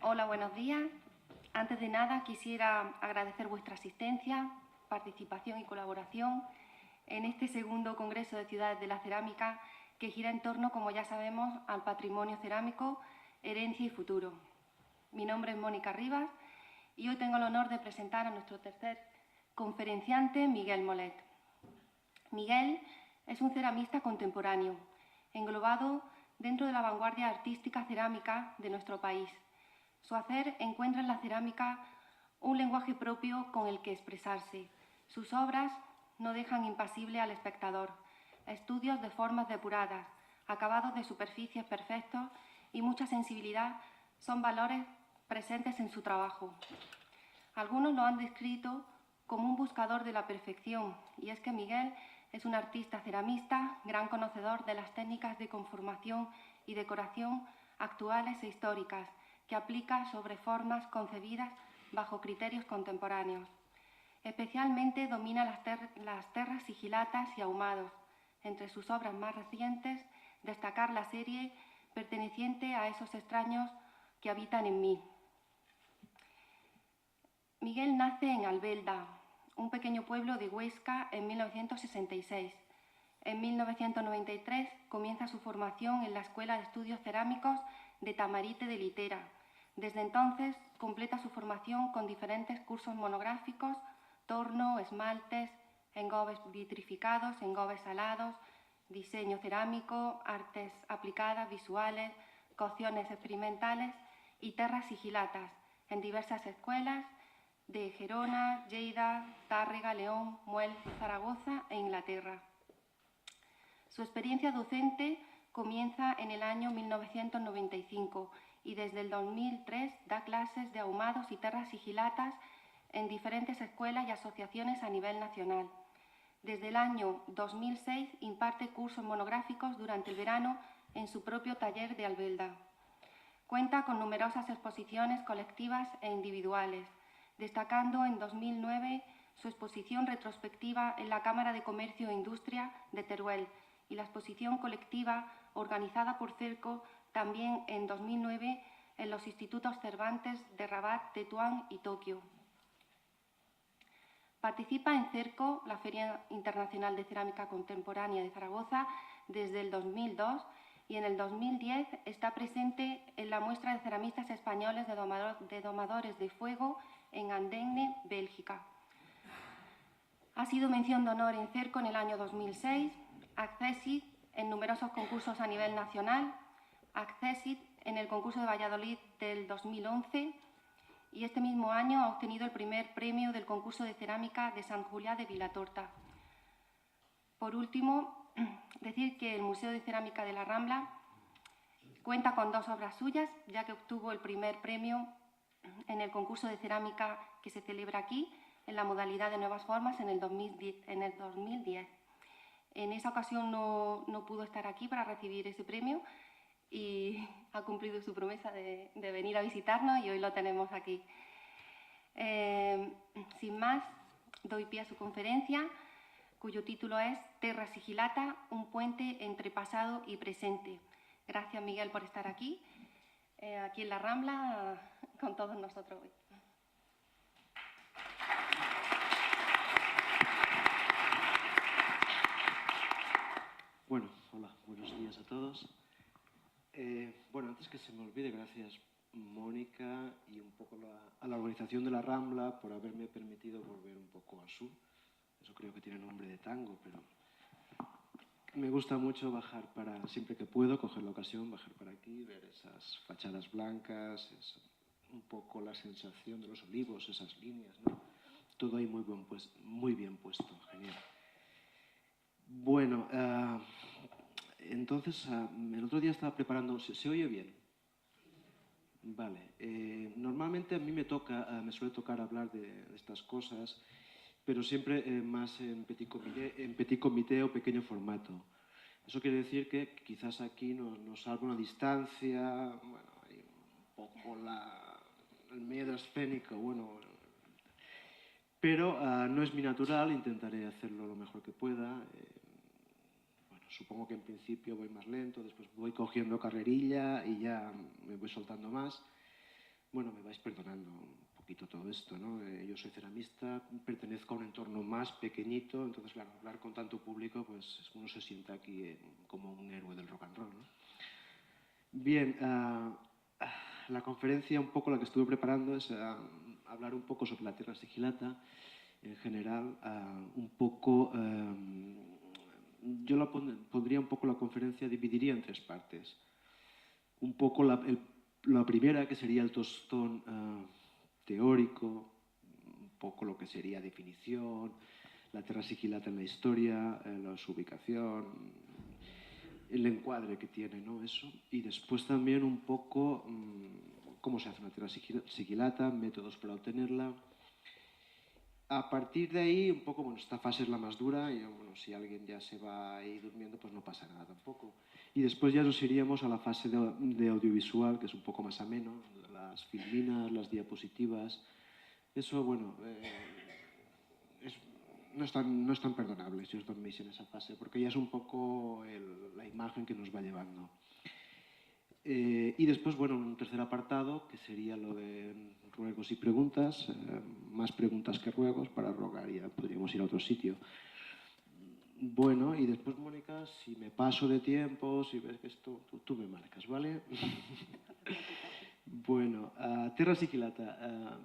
Hola, buenos días. Antes de nada, quisiera agradecer vuestra asistencia, participación y colaboración en este segundo Congreso de Ciudades de la Cerámica que gira en torno, como ya sabemos, al patrimonio cerámico, herencia y futuro. Mi nombre es Mónica Rivas y hoy tengo el honor de presentar a nuestro tercer conferenciante, Miguel Molet. Miguel es un ceramista contemporáneo, englobado dentro de la vanguardia artística cerámica de nuestro país. Su hacer encuentra en la cerámica un lenguaje propio con el que expresarse. Sus obras no dejan impasible al espectador. Estudios de formas depuradas, acabados de superficies perfectos y mucha sensibilidad son valores presentes en su trabajo. Algunos lo han descrito como un buscador de la perfección, y es que Miguel es un artista ceramista, gran conocedor de las técnicas de conformación y decoración actuales e históricas, que aplica sobre formas concebidas bajo criterios contemporáneos. Especialmente domina las terras sigilatas y ahumados. Entre sus obras más recientes, destacar la serie perteneciente a esos extraños que habitan en mí. Miguel nace en Albelda, un pequeño pueblo de Huesca, en 1966. En 1993 comienza su formación en la Escuela de Estudios Cerámicos de Tamarite de Litera. Desde entonces completa su formación con diferentes cursos monográficos, torno, esmaltes, engobes vitrificados, engobes salados, diseño cerámico, artes aplicadas, visuales, cocciones experimentales y terras sigilatas en diversas escuelas de Gerona, Lleida, Tárrega, León, Muel, Zaragoza e Inglaterra. Su experiencia docente comienza en el año 1995 y desde el 2003 da clases de ahumados y terras sigilatas en diferentes escuelas y asociaciones a nivel nacional. Desde el año 2006 imparte cursos monográficos durante el verano en su propio taller de Albelda. Cuenta con numerosas exposiciones colectivas e individuales, destacando en 2009 su exposición retrospectiva en la Cámara de Comercio e Industria de Teruel y la exposición colectiva organizada por Cerco también en 2009 en los institutos Cervantes de Rabat, Tetuán y Tokio. Participa en Cerco, la Feria Internacional de Cerámica Contemporánea de Zaragoza, desde el 2002 y en el 2010 está presente en la muestra de ceramistas españoles de domadores de fuego en Andenne, Bélgica. Ha sido mención de honor en Cerco en el año 2006, Accessit en numerosos concursos a nivel nacional, Accessit en el concurso de Valladolid del 2011 y este mismo año ha obtenido el primer premio del concurso de cerámica de Sant Julià de Vilatorta. Por último, decir que el Museo de Cerámica de la Rambla cuenta con dos obras suyas, ya que obtuvo el primer premio en el concurso de cerámica que se celebra aquí, en la modalidad de nuevas formas, en el 2010. En esa ocasión no pudo estar aquí para recibir ese premio y ha cumplido su promesa de venir a visitarnos y hoy lo tenemos aquí. Sin más, doy pie a su conferencia, cuyo título es Terra Sigilata, un puente entre pasado y presente. Gracias, Miguel, por estar aquí en la Rambla, con todos nosotros hoy. Bueno, hola, buenos días a todos. Bueno, antes que se me olvide, gracias Mónica y un poco a la organización de la Rambla por haberme permitido volver un poco al sur. Eso creo que tiene nombre de tango, pero me gusta mucho bajar siempre que puedo, coger la ocasión, bajar para aquí, ver esas fachadas blancas, un poco la sensación de los olivos, esas líneas, ¿no? Todo ahí muy bien puesto, genial. Bueno, entonces el otro día estaba preparando, ¿se oye bien? Vale, normalmente a mí me suele tocar hablar de estas cosas, pero siempre más en petit comité o pequeño formato. Eso quiere decir que quizás aquí nos salva una distancia, bueno, hay un poco el miedo escénico, bueno, pero no es mi natural, intentaré hacerlo lo mejor que pueda. Bueno, supongo que en principio voy más lento, después voy cogiendo carrerilla y ya me voy soltando más. Bueno, me vais perdonando un poquito todo esto, ¿no? Yo soy ceramista, pertenezco a un entorno más pequeñito, entonces, claro, hablar con tanto público, pues uno se siente aquí como un héroe del rock and roll, ¿no? Bien, la conferencia, un poco la que estuve preparando, es hablar un poco sobre la Terra Sigillata en general, un poco... yo pondría un poco la conferencia, dividiría en tres partes. Un poco la primera, que sería el tostón teórico, un poco lo que sería definición, la Terra Sigillata en la historia, su ubicación, el encuadre que tiene, ¿no? Eso. Y después también un poco cómo se hace una Terra Sigillata, métodos para obtenerla. A partir de ahí, un poco, bueno, esta fase es la más dura y, bueno, si alguien ya se va ahí durmiendo, pues no pasa nada tampoco. Y después ya nos iríamos a la fase de audiovisual, que es un poco más ameno, las filminas, las diapositivas. Eso, bueno, no es tan perdonable si os dormís en esa fase, porque ya es un poco la imagen que nos va llevando. Y después, bueno, un tercer apartado, que sería lo de ruegos y preguntas, más preguntas que ruegos, para rogar ya podríamos ir a otro sitio. Bueno, y después, Mónica, si me paso de tiempo, si ves que esto, tú me marcas, ¿vale? Bueno, Terra Sigillata.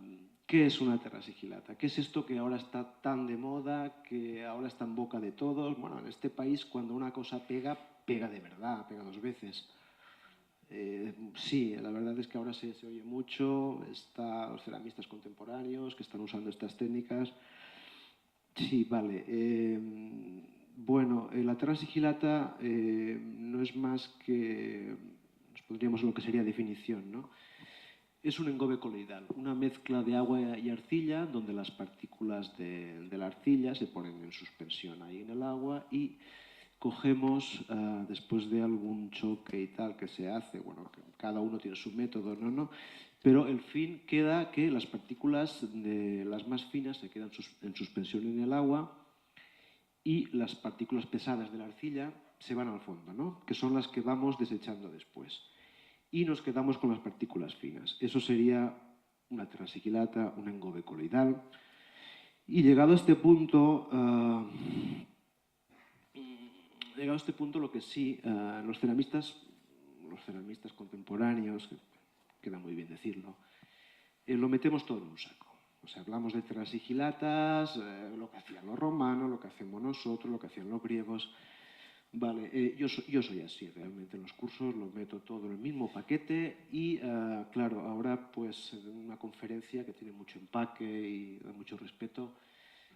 ¿Qué es una Terra Sigillata? ¿Qué es esto que ahora está tan de moda, que ahora está en boca de todos? Bueno, en este país, cuando una cosa pega, pega de verdad, pega dos veces. Sí, la verdad es que ahora se oye mucho, están los ceramistas contemporáneos que están usando estas técnicas. Sí, vale. Bueno, la Terra Sigillata no es más que, nos pondríamos en lo que sería definición, ¿no? Es un engobe coloidal, una mezcla de agua y arcilla, donde las partículas de la arcilla se ponen en suspensión ahí en el agua y cogemos, después de algún choque y tal que se hace, bueno, cada uno tiene su método, ¿no? Pero el fin queda que las partículas de las más finas se quedan en suspensión en el agua y las partículas pesadas de la arcilla se van al fondo, ¿no? Que son las que vamos desechando después. Y nos quedamos con las partículas finas. Eso sería una Terra Sigillata, un engobe coloidal. Y llegado a este punto, lo que sí, los ceramistas contemporáneos, que queda muy bien decirlo, lo metemos todo en un saco. O sea, hablamos de Terra Sigillatas, lo que hacían los romanos, lo que hacemos nosotros, lo que hacían los griegos. Vale, yo soy así realmente, en los cursos lo meto todo en el mismo paquete y, claro, ahora pues en una conferencia que tiene mucho empaque y da mucho respeto,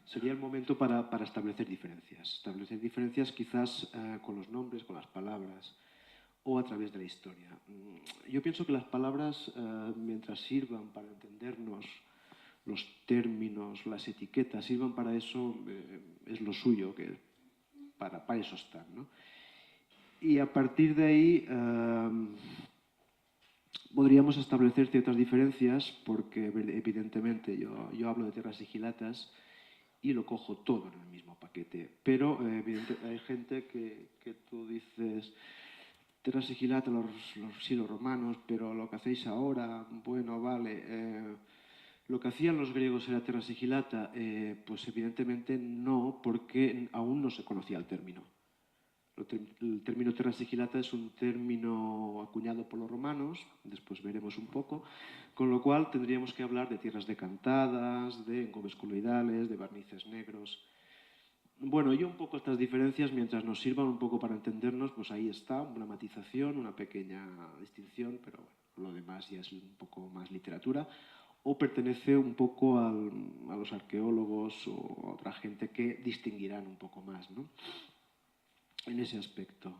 sería el momento para establecer diferencias. Establecer diferencias quizás con los nombres, con las palabras o a través de la historia. Yo pienso que las palabras, mientras sirvan para entendernos, los términos, las etiquetas, sirvan para eso, es lo suyo, que para eso están, ¿no? Y a partir de ahí podríamos establecer ciertas diferencias, porque evidentemente yo hablo de Terra Sigillatas y lo cojo todo en el mismo paquete. Pero evidentemente hay gente que tú dices, Terra Sigillata, sí, los romanos, pero lo que hacéis ahora, bueno, vale. ¿Lo que hacían los griegos era Terra Sigillata? Pues evidentemente no, porque aún no se conocía el término. El término Terra Sigillata es un término acuñado por los romanos, después veremos un poco, con lo cual tendríamos que hablar de tierras decantadas, de engobes coloidales, de barnices negros. Bueno, y un poco estas diferencias, mientras nos sirvan un poco para entendernos, pues ahí está, una matización, una pequeña distinción, pero bueno, lo demás ya es un poco más literatura, o pertenece un poco a los arqueólogos o a otra gente que distinguirán un poco más, ¿no? En ese aspecto.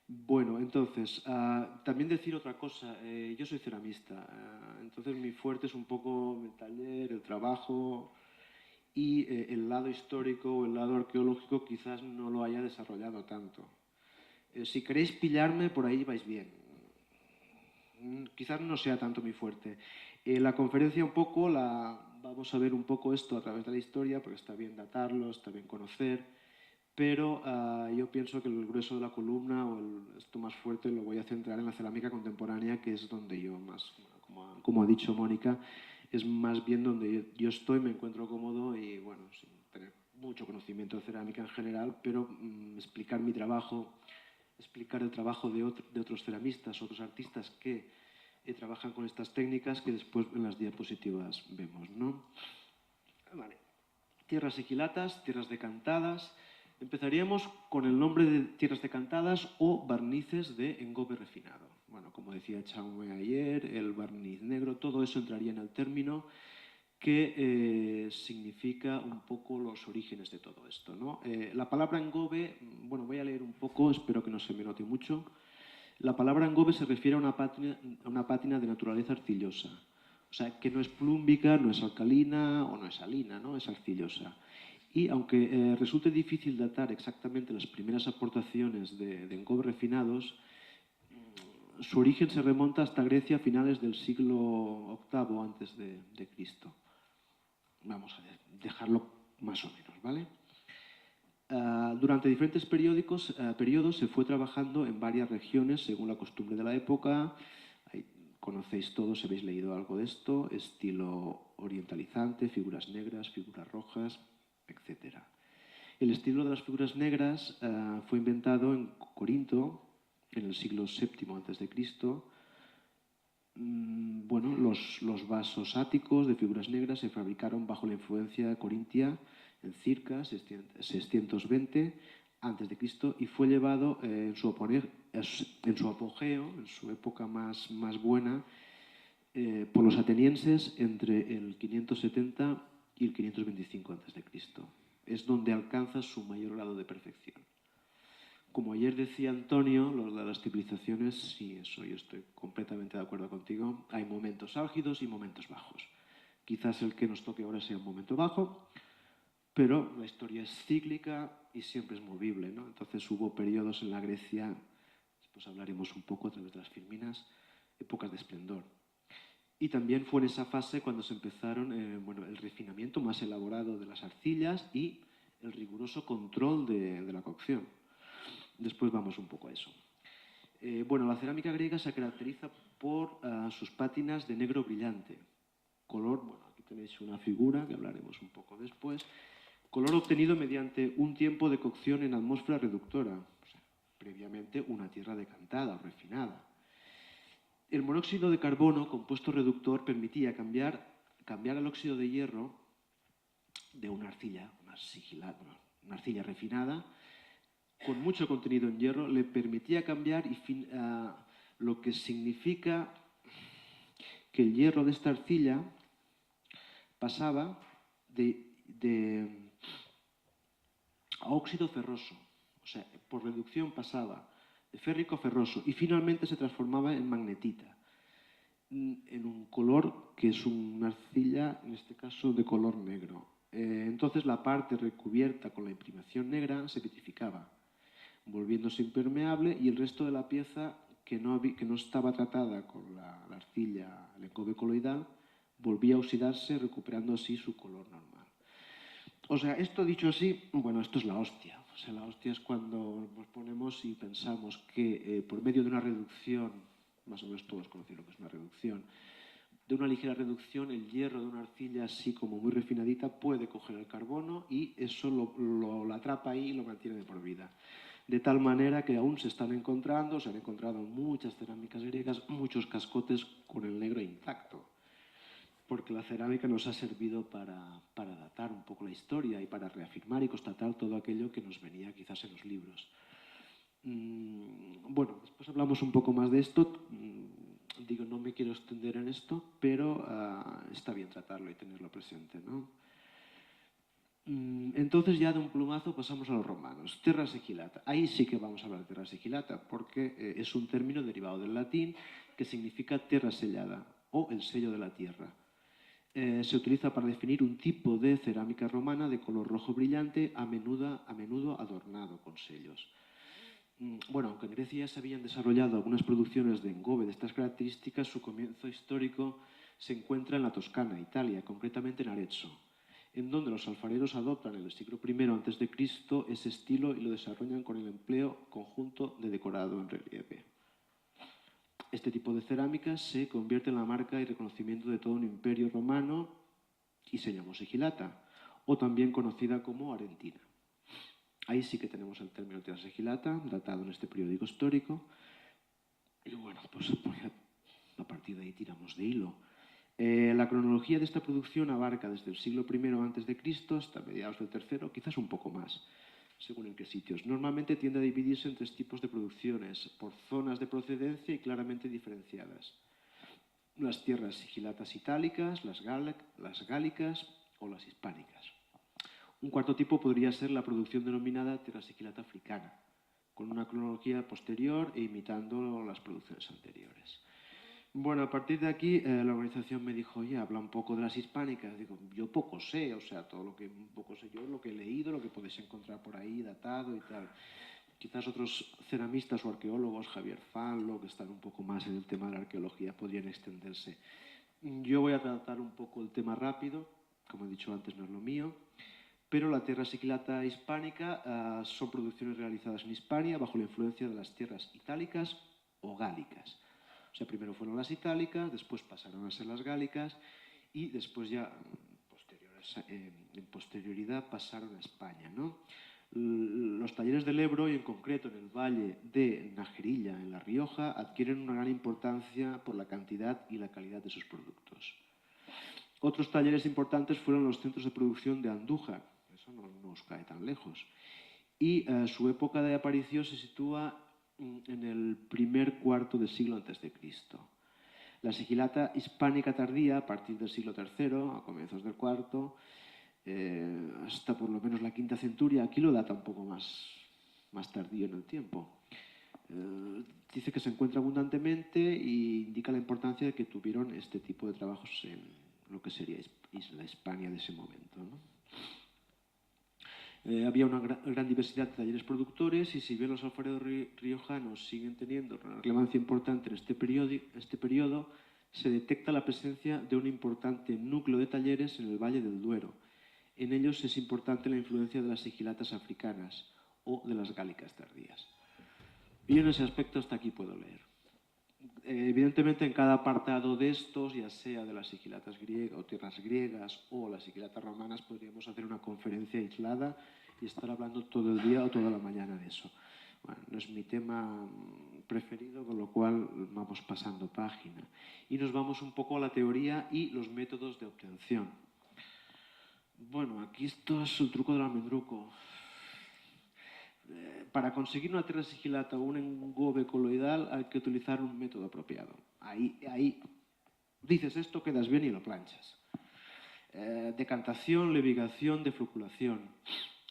Bueno, entonces, también decir otra cosa. Yo soy ceramista, entonces mi fuerte es un poco el taller, el trabajo, y el lado histórico o el lado arqueológico quizás no lo haya desarrollado tanto. Si queréis pillarme, por ahí vais bien. Quizás no sea tanto mi fuerte. La conferencia un poco, vamos a ver un poco esto a través de la historia, porque está bien datarlo, está bien conocer, pero yo pienso que el grueso de la columna o esto más fuerte lo voy a centrar en la cerámica contemporánea, que es donde yo más, como ha dicho Mónica, es más bien donde yo estoy, me encuentro cómodo y, bueno, sin tener mucho conocimiento de cerámica en general, pero explicar mi trabajo, explicar el trabajo de otros ceramistas, otros artistas que trabajan con estas técnicas que después en las diapositivas vemos, ¿no? Vale. Tierras equilatas, tierras decantadas. Empezaríamos con el nombre de tierras decantadas o barnices de engobe refinado. Bueno, como decía Chaume ayer, el barniz negro, todo eso entraría en el término que significa un poco los orígenes de todo esto, ¿no? La palabra engobe, bueno, voy a leer un poco, espero que no se me note mucho. La palabra engobe se refiere a una pátina de naturaleza arcillosa. O sea, que no es plúmbica, no es alcalina o no es salina, ¿no? Es arcillosa. Y aunque resulte difícil datar exactamente las primeras aportaciones de engobe refinados, su origen se remonta hasta Grecia a finales del siglo VIII antes de Cristo. Vamos a dejarlo más o menos, ¿vale? Durante diferentes periodos se fue trabajando en varias regiones según la costumbre de la época. Ahí conocéis todos, habéis leído algo de esto, estilo orientalizante, figuras negras, figuras rojas, etc. El estilo de las figuras negras fue inventado en Corinto en el siglo VII a.C. Bueno, los vasos áticos de figuras negras se fabricaron bajo la influencia corintia en circa 620 a.C. y fue llevado en su apogeo, en su época más buena, por los atenienses entre el 570 y el 525 a.C. Es donde alcanza su mayor grado de perfección. Como ayer decía Antonio, lo de las civilizaciones, sí, eso yo estoy completamente de acuerdo contigo. Hay momentos álgidos y momentos bajos. Quizás el que nos toque ahora sea un momento bajo, pero la historia es cíclica y siempre es movible, ¿no? Entonces hubo periodos en la Grecia, después hablaremos un poco a través de las Filminas, épocas de esplendor. Y también fue en esa fase cuando se empezaron el refinamiento más elaborado de las arcillas y el riguroso control de la cocción. Después vamos un poco a eso. Bueno, la cerámica griega se caracteriza por sus pátinas de negro brillante. Color, bueno, aquí tenéis una figura que hablaremos un poco después. Color obtenido mediante un tiempo de cocción en atmósfera reductora, o sea, previamente una tierra decantada o refinada. El monóxido de carbono, compuesto reductor, permitía cambiar el óxido de hierro de una arcilla, una arcilla refinada, con mucho contenido en hierro, le permitía cambiar lo que significa que el hierro de esta arcilla pasaba a óxido ferroso, o sea, por reducción pasaba de férrico a ferroso y finalmente se transformaba en magnetita, en un color que es una arcilla, en este caso, de color negro. Entonces la parte recubierta con la imprimación negra se vitrificaba, volviéndose impermeable, y el resto de la pieza que no estaba tratada con la arcilla, el engobe coloidal, volvía a oxidarse, recuperando así su color normal. O sea, esto dicho así, bueno, esto es la hostia. O sea, la hostia es cuando nos ponemos y pensamos que por medio de una reducción, más o menos todos conocen lo que es una reducción, de una ligera reducción, el hierro de una arcilla así como muy refinadita puede coger el carbono y eso lo atrapa ahí y lo mantiene de por vida. De tal manera que aún se han encontrado muchas cerámicas griegas, muchos cascotes con el negro intacto, porque la cerámica nos ha servido para datar un poco la historia y para reafirmar y constatar todo aquello que nos venía quizás en los libros. Bueno, después hablamos un poco más de esto. Digo, no me quiero extender en esto, pero está bien tratarlo y tenerlo presente, ¿no? Entonces ya de un plumazo pasamos a los romanos. Terra sigillata. Ahí sí que vamos a hablar de terra sigillata porque es un término derivado del latín que significa tierra sellada o el sello de la tierra. Se utiliza para definir un tipo de cerámica romana de color rojo brillante, a menudo adornado con sellos. Bueno, aunque en Grecia ya se habían desarrollado algunas producciones de engobe de estas características, su comienzo histórico se encuentra en la Toscana, Italia, concretamente en Arezzo. en donde los alfareros adoptan en el siglo I a.C. ese estilo y lo desarrollan con el empleo conjunto de decorado en relieve. Este tipo de cerámica se convierte en la marca y reconocimiento de todo un imperio romano y se llamó sigilata, o también conocida como arentina. Ahí sí que tenemos el término tierra sigilata, datado en este periódico histórico. Y bueno, pues a partir de ahí tiramos de hilo. La cronología de esta producción abarca desde el siglo I a.C. hasta mediados del III, quizás un poco más, según en qué sitios. Normalmente tiende a dividirse en 3 tipos de producciones, por zonas de procedencia y claramente diferenciadas. Las tierras sigilatas itálicas, las gálicas o las hispánicas. Un cuarto tipo podría ser la producción denominada tierra sigilata africana, con una cronología posterior e imitando las producciones anteriores. Bueno, a partir de aquí la organización me dijo, oye, habla un poco de las hispánicas. Digo, yo poco sé, o sea, todo lo que un poco sé yo, lo que he leído, lo que podéis encontrar por ahí, datado y tal. Quizás otros ceramistas o arqueólogos, Javier Fanlo, que están un poco más en el tema de la arqueología, podrían extenderse. Yo voy a tratar un poco el tema rápido, como he dicho antes, no es lo mío. Pero la tierra sigilata hispánica son producciones realizadas en Hispania bajo la influencia de las tierras itálicas o gálicas. O sea, primero fueron las itálicas, después pasaron a ser las gálicas y después ya, en posterioridad, pasaron a España, ¿no? Los talleres del Ebro, y en concreto en el valle de Najerilla, en La Rioja, adquieren una gran importancia por la cantidad y la calidad de sus productos. Otros talleres importantes fueron los centros de producción de Andújar, eso no nos cae tan lejos. Y su época de aparición se sitúa en el primer cuarto del siglo a.C. La sigilata hispánica tardía, a partir del siglo III, a comienzos del IV, hasta por lo menos la quinta centuria, aquí lo data un poco más tardío en el tiempo. Dice que se encuentra abundantemente e indica la importancia de que tuvieron este tipo de trabajos en lo que sería la Hispania de ese momento, ¿no? Había una gran diversidad de talleres productores y si bien los alfareros riojanos siguen teniendo una relevancia importante en este periodo, se detecta la presencia de un importante núcleo de talleres en el Valle del Duero. En ellos es importante la influencia de las sigilatas africanas o de las gálicas tardías. Y en ese aspecto hasta aquí puedo leer. Evidentemente en cada apartado de estos, ya sea de las sigilatas griegas o tierras griegas o las sigilatas romanas, podríamos hacer una conferencia aislada y estar hablando todo el día o toda la mañana de eso. Bueno, no es mi tema preferido, con lo cual vamos pasando página. Y nos vamos un poco a la teoría y los métodos de obtención. Bueno, aquí esto es el truco del almendruco. Para conseguir una tierra sigilata o un engobe coloidal hay que utilizar un método apropiado. Ahí dices esto, quedas bien y lo planchas. Decantación, levigación, defloculación.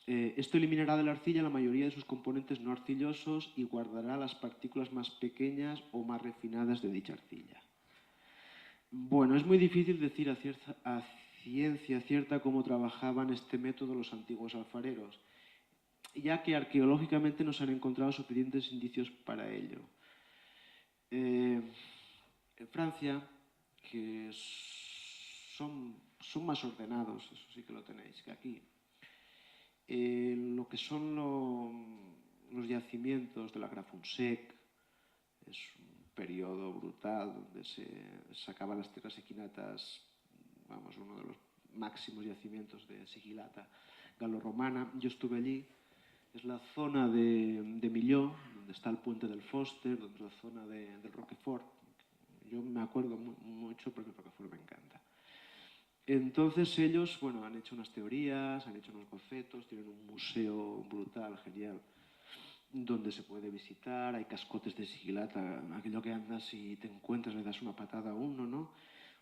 Esto eliminará de la arcilla la mayoría de sus componentes no arcillosos y guardará las partículas más pequeñas o más refinadas de dicha arcilla. Bueno, es muy difícil decir a ciencia cierta cómo trabajaban este método los antiguos alfareros, ya que arqueológicamente no se han encontrado suficientes indicios para ello. En Francia, que son más ordenados, eso sí que lo tenéis, que aquí. Lo que son los yacimientos de la Grafungsek, es un periodo brutal donde se sacaban las tierras sigilatas, vamos, uno de los máximos yacimientos de sigilata galorromana. Yo estuve allí. Es la zona de Millau, donde está el puente del Foster, donde es la zona del Roquefort. Yo me acuerdo mucho porque el Roquefort me encanta. Entonces ellos, bueno, han hecho unas teorías, han hecho unos bocetos, tienen un museo brutal, genial, donde se puede visitar, hay cascotes de sigilata, aquello que andas y te encuentras, le das una patada a uno, ¿no?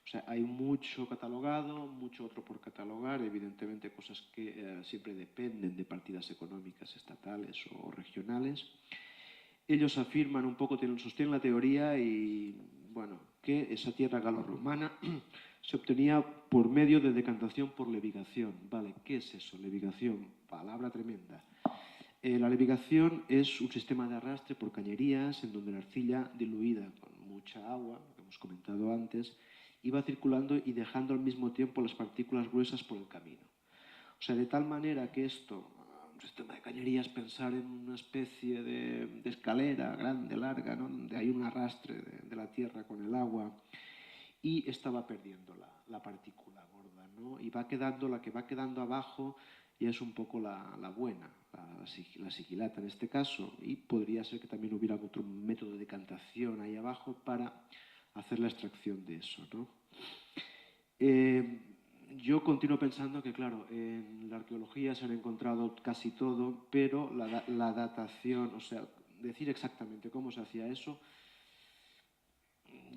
O sea, hay mucho catalogado, mucho otro por catalogar, evidentemente cosas que siempre dependen de partidas económicas estatales o regionales. Ellos afirman un poco, sostienen la teoría y, bueno, que esa tierra galorromana se obtenía por medio de decantación por levigación. Vale, ¿qué es eso? Levigación, palabra tremenda. La levigación es un sistema de arrastre por cañerías en donde la arcilla diluida con mucha agua, lo que hemos comentado antes, iba circulando y dejando al mismo tiempo las partículas gruesas por el camino. O sea, de tal manera que esto, un sistema de cañerías, pensar en una especie de escalera grande, larga, ¿no? Donde hay un arrastre de la tierra con el agua, y esta va perdiendo la partícula gorda, ¿no? Y va quedando, la que va quedando abajo ya es un poco la buena, la sigilata en este caso, y podría ser que también hubiera otro método de decantación ahí abajo para hacer la extracción de eso, ¿no? Yo continúo pensando que, claro, en la arqueología se han encontrado casi todo, pero la datación, o sea, decir exactamente cómo se hacía eso,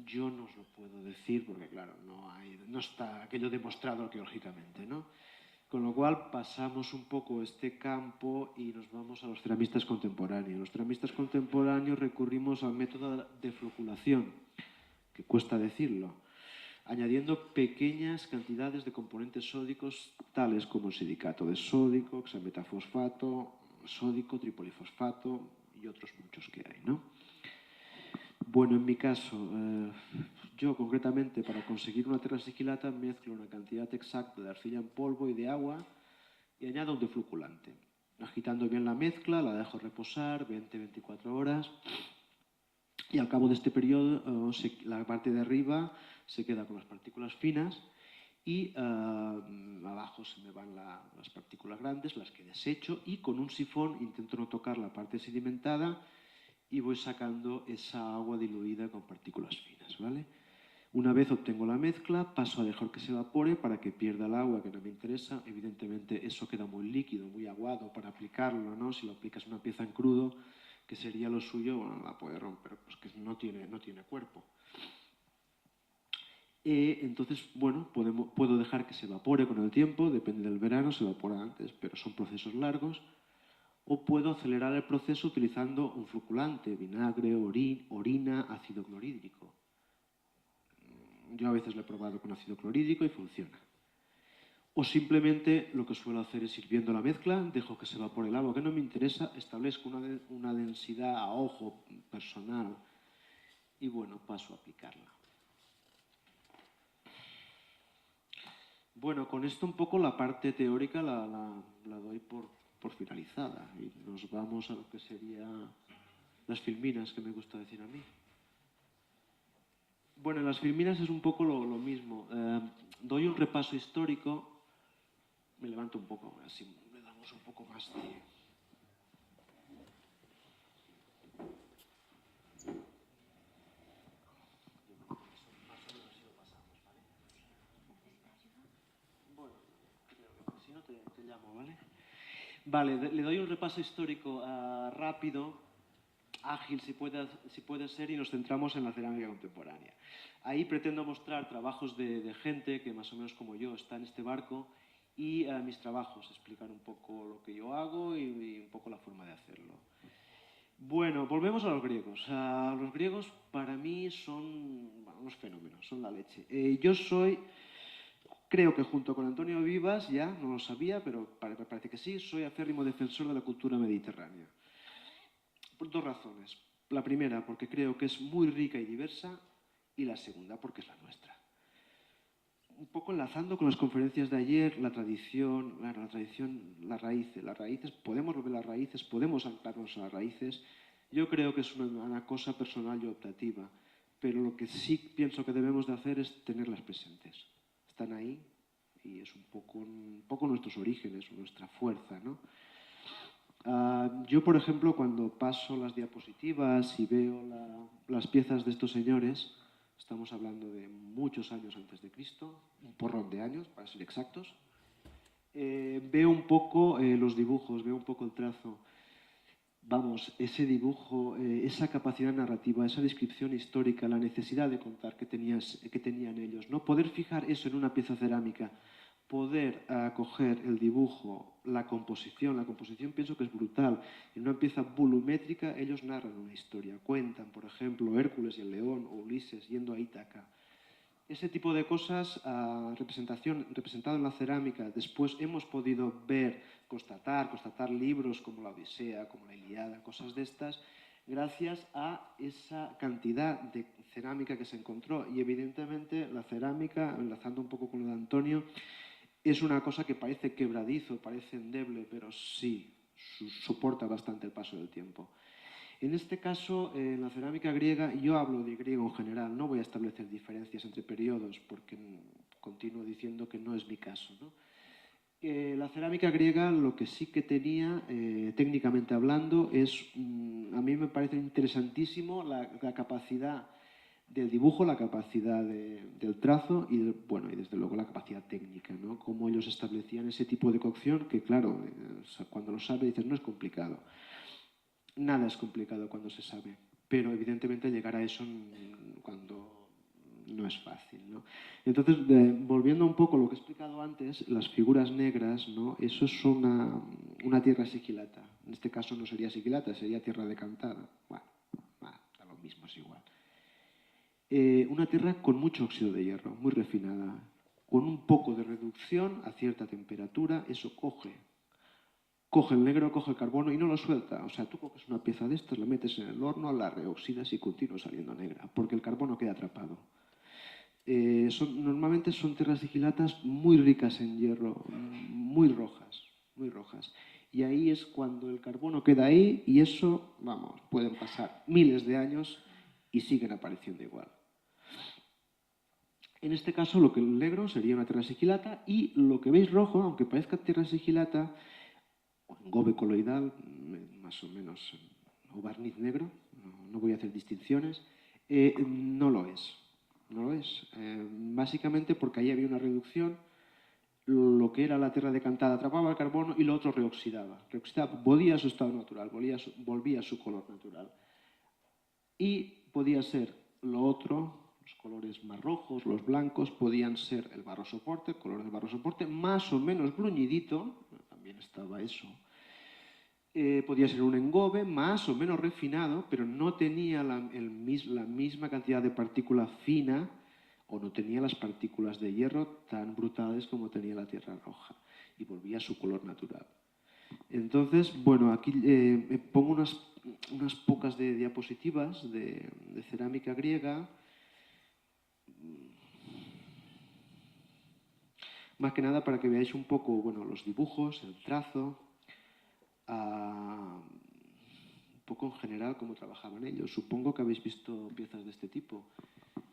yo no os lo puedo decir porque, claro, no está aquello demostrado arqueológicamente, ¿no? Con lo cual pasamos un poco este campo y nos vamos a los ceramistas contemporáneos. Los ceramistas contemporáneos recurrimos al método de floculación, que cuesta decirlo, añadiendo pequeñas cantidades de componentes sódicos tales como el silicato de sódico, hexametafosfato, sódico, tripolifosfato y otros muchos que hay, ¿no? Bueno, en mi caso, yo concretamente para conseguir una terra sigilata mezclo una cantidad exacta de arcilla en polvo y de agua y añado un defluculante. Agitando bien la mezcla, la dejo reposar 20-24 horas y al cabo de este periodo la parte de arriba se queda con las partículas finas y abajo se me van las partículas grandes, las que desecho, y con un sifón intento no tocar la parte sedimentada y voy sacando esa agua diluida con partículas finas, ¿vale? Una vez obtengo la mezcla, paso a dejar que se evapore para que pierda el agua que no me interesa. Evidentemente eso queda muy líquido, muy aguado para aplicarlo, ¿no? Si lo aplicas una pieza en crudo, que sería lo suyo, bueno, la puede romper, pues que no tiene cuerpo. Entonces, bueno, puedo dejar que se evapore con el tiempo, depende del verano, se evapora antes, pero son procesos largos. O puedo acelerar el proceso utilizando un floculante, vinagre, orina, ácido clorhídrico. Yo a veces lo he probado con ácido clorhídrico y funciona. O simplemente lo que suelo hacer es hirviendo la mezcla, dejo que se evapore el agua que no me interesa, establezco una densidad a ojo personal y bueno, paso a aplicarla. Bueno, con esto un poco la parte teórica la doy por finalizada y nos vamos a lo que serían las filminas, que me gusta decir a mí. Bueno, en las filminas es un poco lo mismo. Doy un repaso histórico, me levanto un poco, así le damos un poco más de... Bueno, creo que si no te llamo, ¿vale? Vale, le doy un repaso histórico rápido, ágil si puede ser, y nos centramos en la cerámica contemporánea. Ahí pretendo mostrar trabajos de gente que más o menos como yo está en este barco y mis trabajos, explicar un poco lo que yo hago y un poco la forma de hacerlo. Bueno, volvemos a los griegos. Los griegos para mí son unos fenómenos, son la leche. Yo creo que junto con Antonio Vivas, ya no lo sabía, pero parece que sí, soy acérrimo defensor de la cultura mediterránea. Por dos razones. La primera, porque creo que es muy rica y diversa, y la segunda, porque es la nuestra. Un poco enlazando con las conferencias de ayer, la tradición, las raíces, podemos volver a las raíces, podemos anclarnos a las raíces. Yo creo que es una cosa personal y optativa, pero lo que sí pienso que debemos de hacer es tenerlas presentes. Están ahí y es un poco nuestros orígenes, nuestra fuerza, ¿no? Yo, por ejemplo, cuando paso las diapositivas y veo las piezas de estos señores, estamos hablando de muchos años antes de Cristo, un porrón de años, para ser exactos, veo un poco los dibujos, veo un poco el trazo. Vamos, ese dibujo, esa capacidad narrativa, esa descripción histórica, la necesidad de contar que tenían ellos, ¿no? Poder fijar eso en una pieza cerámica, poder coger el dibujo, la composición pienso que es brutal. En una pieza volumétrica ellos narran una historia, cuentan, por ejemplo, Hércules y el león o Ulises yendo a Ítaca. Ese tipo de cosas, representado en la cerámica, después hemos podido constatar libros como la Odisea, como la Ilíada, cosas de estas, gracias a esa cantidad de cerámica que se encontró. Y evidentemente la cerámica, enlazando un poco con lo de Antonio, Es una cosa que parece quebradizo, parece endeble, pero sí, soporta bastante el paso del tiempo. En este caso, en la cerámica griega, yo hablo de griego en general, no voy a establecer diferencias entre periodos porque continúo diciendo que no es mi caso, ¿no? La cerámica griega lo que sí que tenía, técnicamente hablando, es, a mí me parece interesantísimo la capacidad del dibujo, la capacidad del trazo y, bueno, y desde luego la capacidad técnica, ¿no? Cómo ellos establecían ese tipo de cocción que, claro, cuando lo sabes dices, no es complicado. Nada es complicado cuando se sabe, pero evidentemente llegar a eso cuando no es fácil, ¿no? Entonces, volviendo un poco a lo que he explicado antes, las figuras negras, ¿no? Eso es una tierra sigilata. En este caso no sería sigilata, sería tierra decantada. Bueno, da lo mismo, es igual. Una tierra con mucho óxido de hierro, muy refinada, con un poco de reducción a cierta temperatura, eso coge el negro, coge el carbono y no lo suelta. O sea, tú coges una pieza de estas, la metes en el horno, la reoxidas y continúa saliendo negra, porque el carbono queda atrapado. Normalmente son tierras sigilatas muy ricas en hierro, muy rojas, muy rojas. Y ahí es cuando el carbono queda ahí y eso, vamos, pueden pasar miles de años y siguen apareciendo igual. En este caso, lo que el negro sería una tierra sigilata y lo que veis rojo, aunque parezca tierra sigilata, gobe coloidal, más o menos, o barniz negro, no voy a hacer distinciones, no lo es. No lo es. Básicamente porque ahí había una reducción, lo que era la tierra decantada atrapaba el carbono y lo otro reoxidaba. Volvía a su estado natural, volvía a su color natural. Y podía ser lo otro, los colores más rojos, los blancos, podían ser el barro soporte, el color del barro soporte, más o menos bruñidito, también estaba eso. Podía ser un engobe más o menos refinado, pero no tenía la misma cantidad de partícula fina o no tenía las partículas de hierro tan brutales como tenía la tierra roja y volvía a su color natural. Entonces, bueno, aquí pongo unas pocas de diapositivas de cerámica griega. Más que nada para que veáis un poco, bueno, los dibujos, el trazo, un poco en general cómo trabajaban ellos. Supongo que habéis visto piezas de este tipo.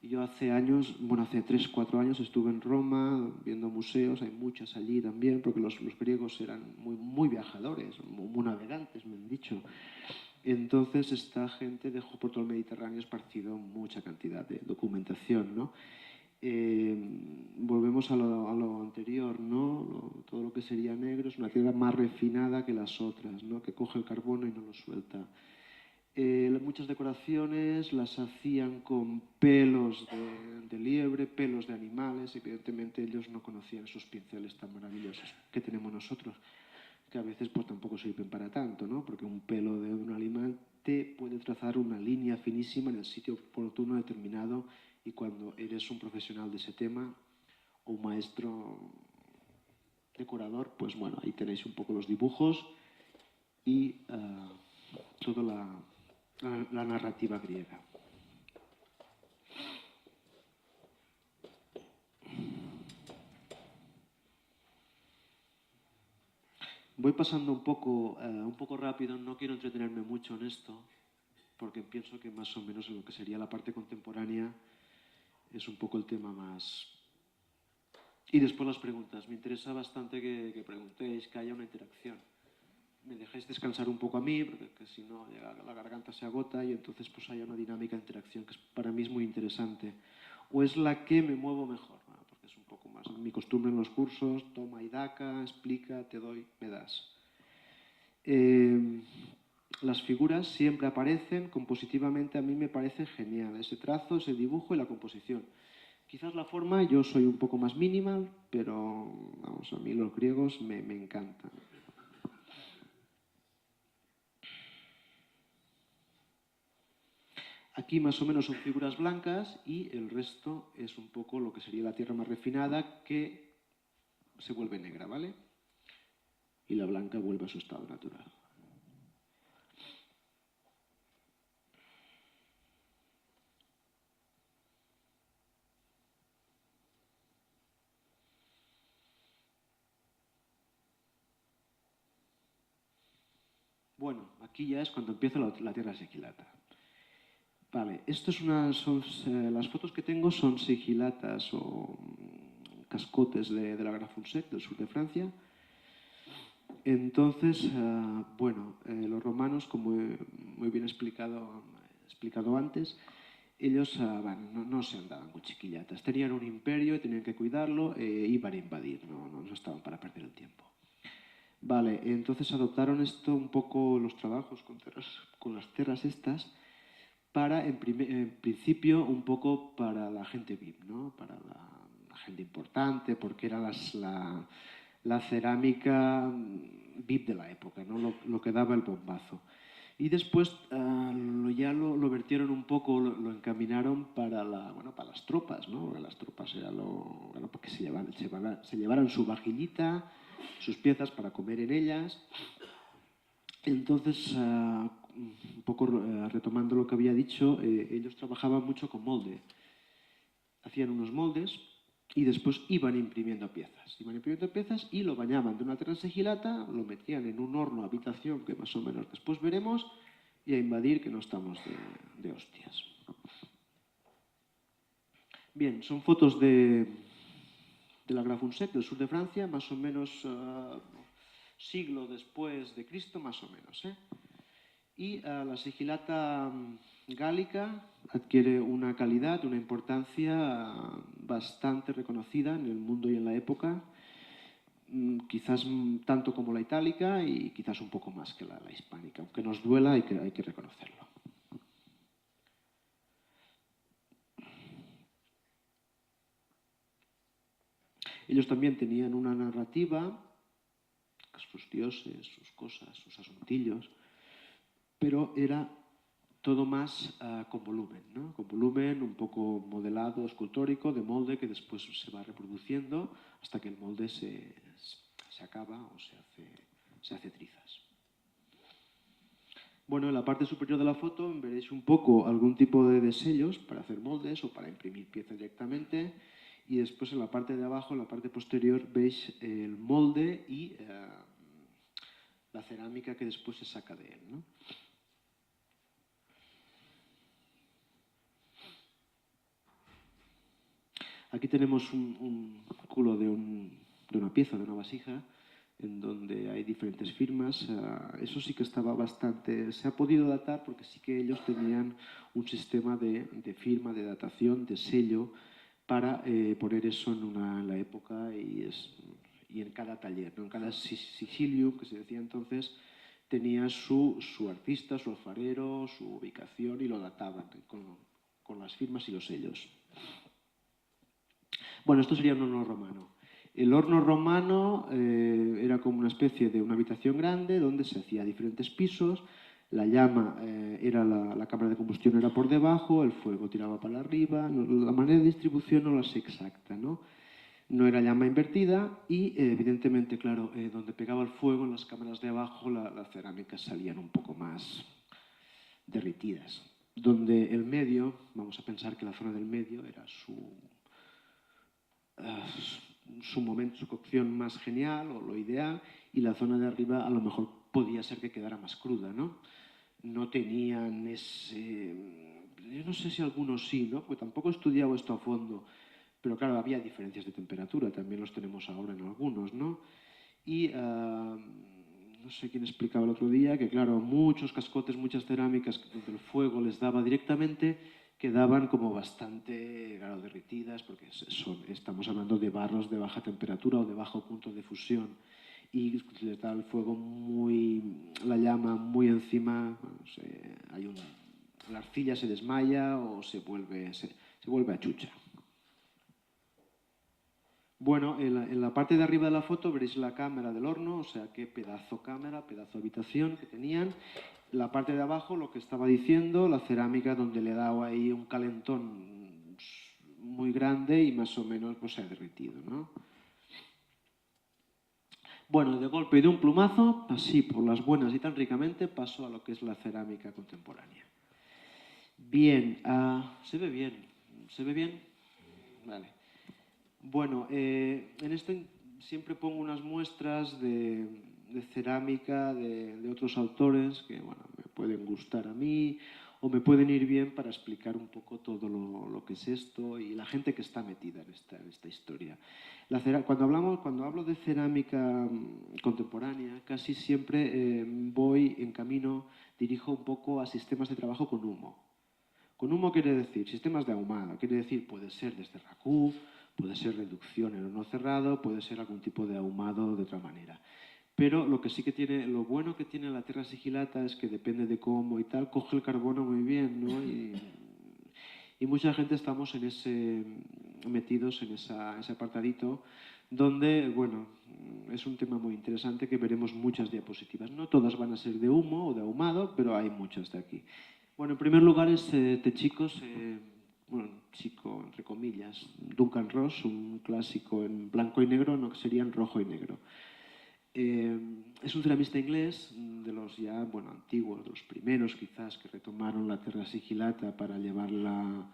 Yo hace años, bueno, hace 3, 4 años estuve en Roma viendo museos, hay muchas allí también, porque los griegos eran muy viajadores, muy navegantes, me han dicho. Entonces esta gente dejó por todo el Mediterráneo esparcido mucha cantidad de documentación, ¿no? Volvemos a lo anterior, ¿no? Todo lo que sería negro es una tierra más refinada que las otras, ¿no? Que coge el carbono y no lo suelta. Muchas decoraciones las hacían con pelos de liebre, pelos de animales. Evidentemente ellos no conocían esos pinceles tan maravillosos que tenemos nosotros, que a veces pues tampoco sirven para tanto, ¿no? Porque un pelo de un animal te puede trazar una línea finísima en el sitio oportuno determinado, y cuando eres un profesional de ese tema o un maestro decorador, pues bueno, ahí tenéis un poco los dibujos y toda la narrativa griega. Voy pasando un poco rápido, no quiero entretenerme mucho en esto, porque pienso que más o menos en lo que sería la parte contemporánea es un poco el tema más. Y después las preguntas. Me interesa bastante que preguntéis, que haya una interacción. Me dejáis descansar un poco a mí, porque si no, la garganta se agota y entonces pues haya una dinámica de interacción que para mí es muy interesante. O es la que me muevo mejor, ¿no? Porque es un poco más mi costumbre en los cursos, toma y daca, explica, te doy, me das. Las figuras siempre aparecen compositivamente, a mí me parece genial, ese trazo, ese dibujo y la composición. Quizás la forma, yo soy un poco más minimal, pero vamos, a mí los griegos me encantan. Aquí más o menos son figuras blancas y el resto es un poco lo que sería la tierra más refinada que se vuelve negra, ¿vale? Y la blanca vuelve a su estado natural. Bueno, aquí ya es cuando empieza la tierra sigilata. Vale, las fotos que tengo son sigilatas o cascotes de la Grafungsek, del sur de Francia. Entonces, los romanos, como he muy bien explicado antes, ellos no se andaban con chiquillatas. Tenían un imperio y tenían que cuidarlo e iban a invadir, no estaban para perder el tiempo. Vale, entonces adoptaron esto un poco los trabajos con las tierras estas para, en principio, un poco para la gente VIP, ¿no? Para la gente importante, porque era la cerámica VIP de la época, ¿no? Lo que daba el bombazo. Y después ya lo vertieron un poco, lo encaminaron para las tropas, ¿no? Las tropas era para que se llevaran su vajillita, sus piezas para comer en ellas. Entonces, un poco retomando lo que había dicho, ellos trabajaban mucho con molde. Hacían unos moldes y después iban imprimiendo piezas. Y lo bañaban de una tierra sigilata, lo metían en un horno habitación, que más o menos después veremos, y a invadir, que no estamos de hostias. Bien, son fotos de la Grafungsek, del sur de Francia, más o menos siglo después de Cristo, más o menos. Y la sigilata gálica adquiere una calidad, una importancia bastante reconocida en el mundo y en la época, quizás tanto como la itálica y quizás un poco más que la hispánica. Aunque nos duela, hay que reconocerlo. Ellos también tenían una narrativa, sus dioses, sus cosas, sus asuntillos, pero era todo más con volumen, ¿no? Con volumen un poco modelado, escultórico, de molde que después se va reproduciendo hasta que el molde se acaba o se hace trizas. Bueno, en la parte superior de la foto veréis un poco algún tipo de sellos para hacer moldes o para imprimir piezas directamente. Y después en la parte de abajo, en la parte posterior, veis el molde y la cerámica que después se saca de él, ¿no? Aquí tenemos un culo de una pieza, de una vasija, en donde hay diferentes firmas. Eso sí que estaba bastante... Se ha podido datar porque sí que ellos tenían un sistema de firma, de datación, de sello, para poner eso en la época y en cada taller, ¿no? En cada sigilium, que se decía entonces, tenía su artista, su alfarero, su ubicación y lo databan con las firmas y los sellos. Bueno, esto sería un horno romano. El horno romano era como una especie de una habitación grande donde se hacía diferentes pisos. La llama la cámara de combustión era por debajo, el fuego tiraba para arriba. La manera de distribución no la sé exacta, ¿no? No era llama invertida y, evidentemente, claro, donde pegaba el fuego en las cámaras de abajo, las cerámicas salían un poco más derretidas. Donde el medio, vamos a pensar que la zona del medio era su momento, su cocción más genial o lo ideal, y la zona de arriba a lo mejor podía ser que quedara más cruda, ¿no? No tenían ese... Yo no sé si algunos sí, ¿no? Porque tampoco he estudiado esto a fondo, pero claro, había diferencias de temperatura, también los tenemos ahora en algunos, ¿no? Y no sé quién explicaba el otro día que, claro, muchos cascotes, muchas cerámicas donde el fuego les daba directamente, quedaban como bastante, claro, derretidas, porque estamos hablando de barros de baja temperatura o de bajo punto de fusión, y les da el fuego la llama muy encima, la arcilla se desmaya o se vuelve a chucha. Bueno, en la parte de arriba de la foto veréis la cámara del horno, o sea, qué pedazo cámara, pedazo habitación que tenían. La parte de abajo, lo que estaba diciendo, la cerámica donde le he dado ahí un calentón muy grande y más o menos pues, se ha derretido, ¿no? Bueno, de golpe y de un plumazo, así por las buenas y tan ricamente, paso a lo que es la cerámica contemporánea. Bien, ¿se ve bien? ¿Se ve bien? Vale. Bueno, en esto siempre pongo unas muestras de cerámica de otros autores que, bueno, me pueden gustar a mí o me pueden ir bien para explicar un poco todo lo que es esto y la gente que está metida en esta historia. Cuando hablo de cerámica contemporánea, casi siempre voy en camino, dirijo un poco a sistemas de trabajo con humo. Con humo quiere decir sistemas de ahumado, quiere decir puede ser desde racú, puede ser reducción en horno cerrado, puede ser algún tipo de ahumado de otra manera. Pero lo que sí que tiene, lo bueno que tiene la tierra sigilata es que depende de cómo y tal, coge el carbono muy bien, ¿no? Y mucha gente estamos metidos en ese apartadito donde, bueno, es un tema muy interesante que veremos muchas diapositivas. No todas van a ser de humo o de ahumado, pero hay muchas de aquí. Bueno, en primer lugar, este chico, bueno, chico entre comillas, Duncan Ross, un clásico en blanco y negro, no, que sería en rojo y negro. Es un ceramista inglés, de los ya, bueno, antiguos, de los primeros quizás, que retomaron la terra sigillata para llevarla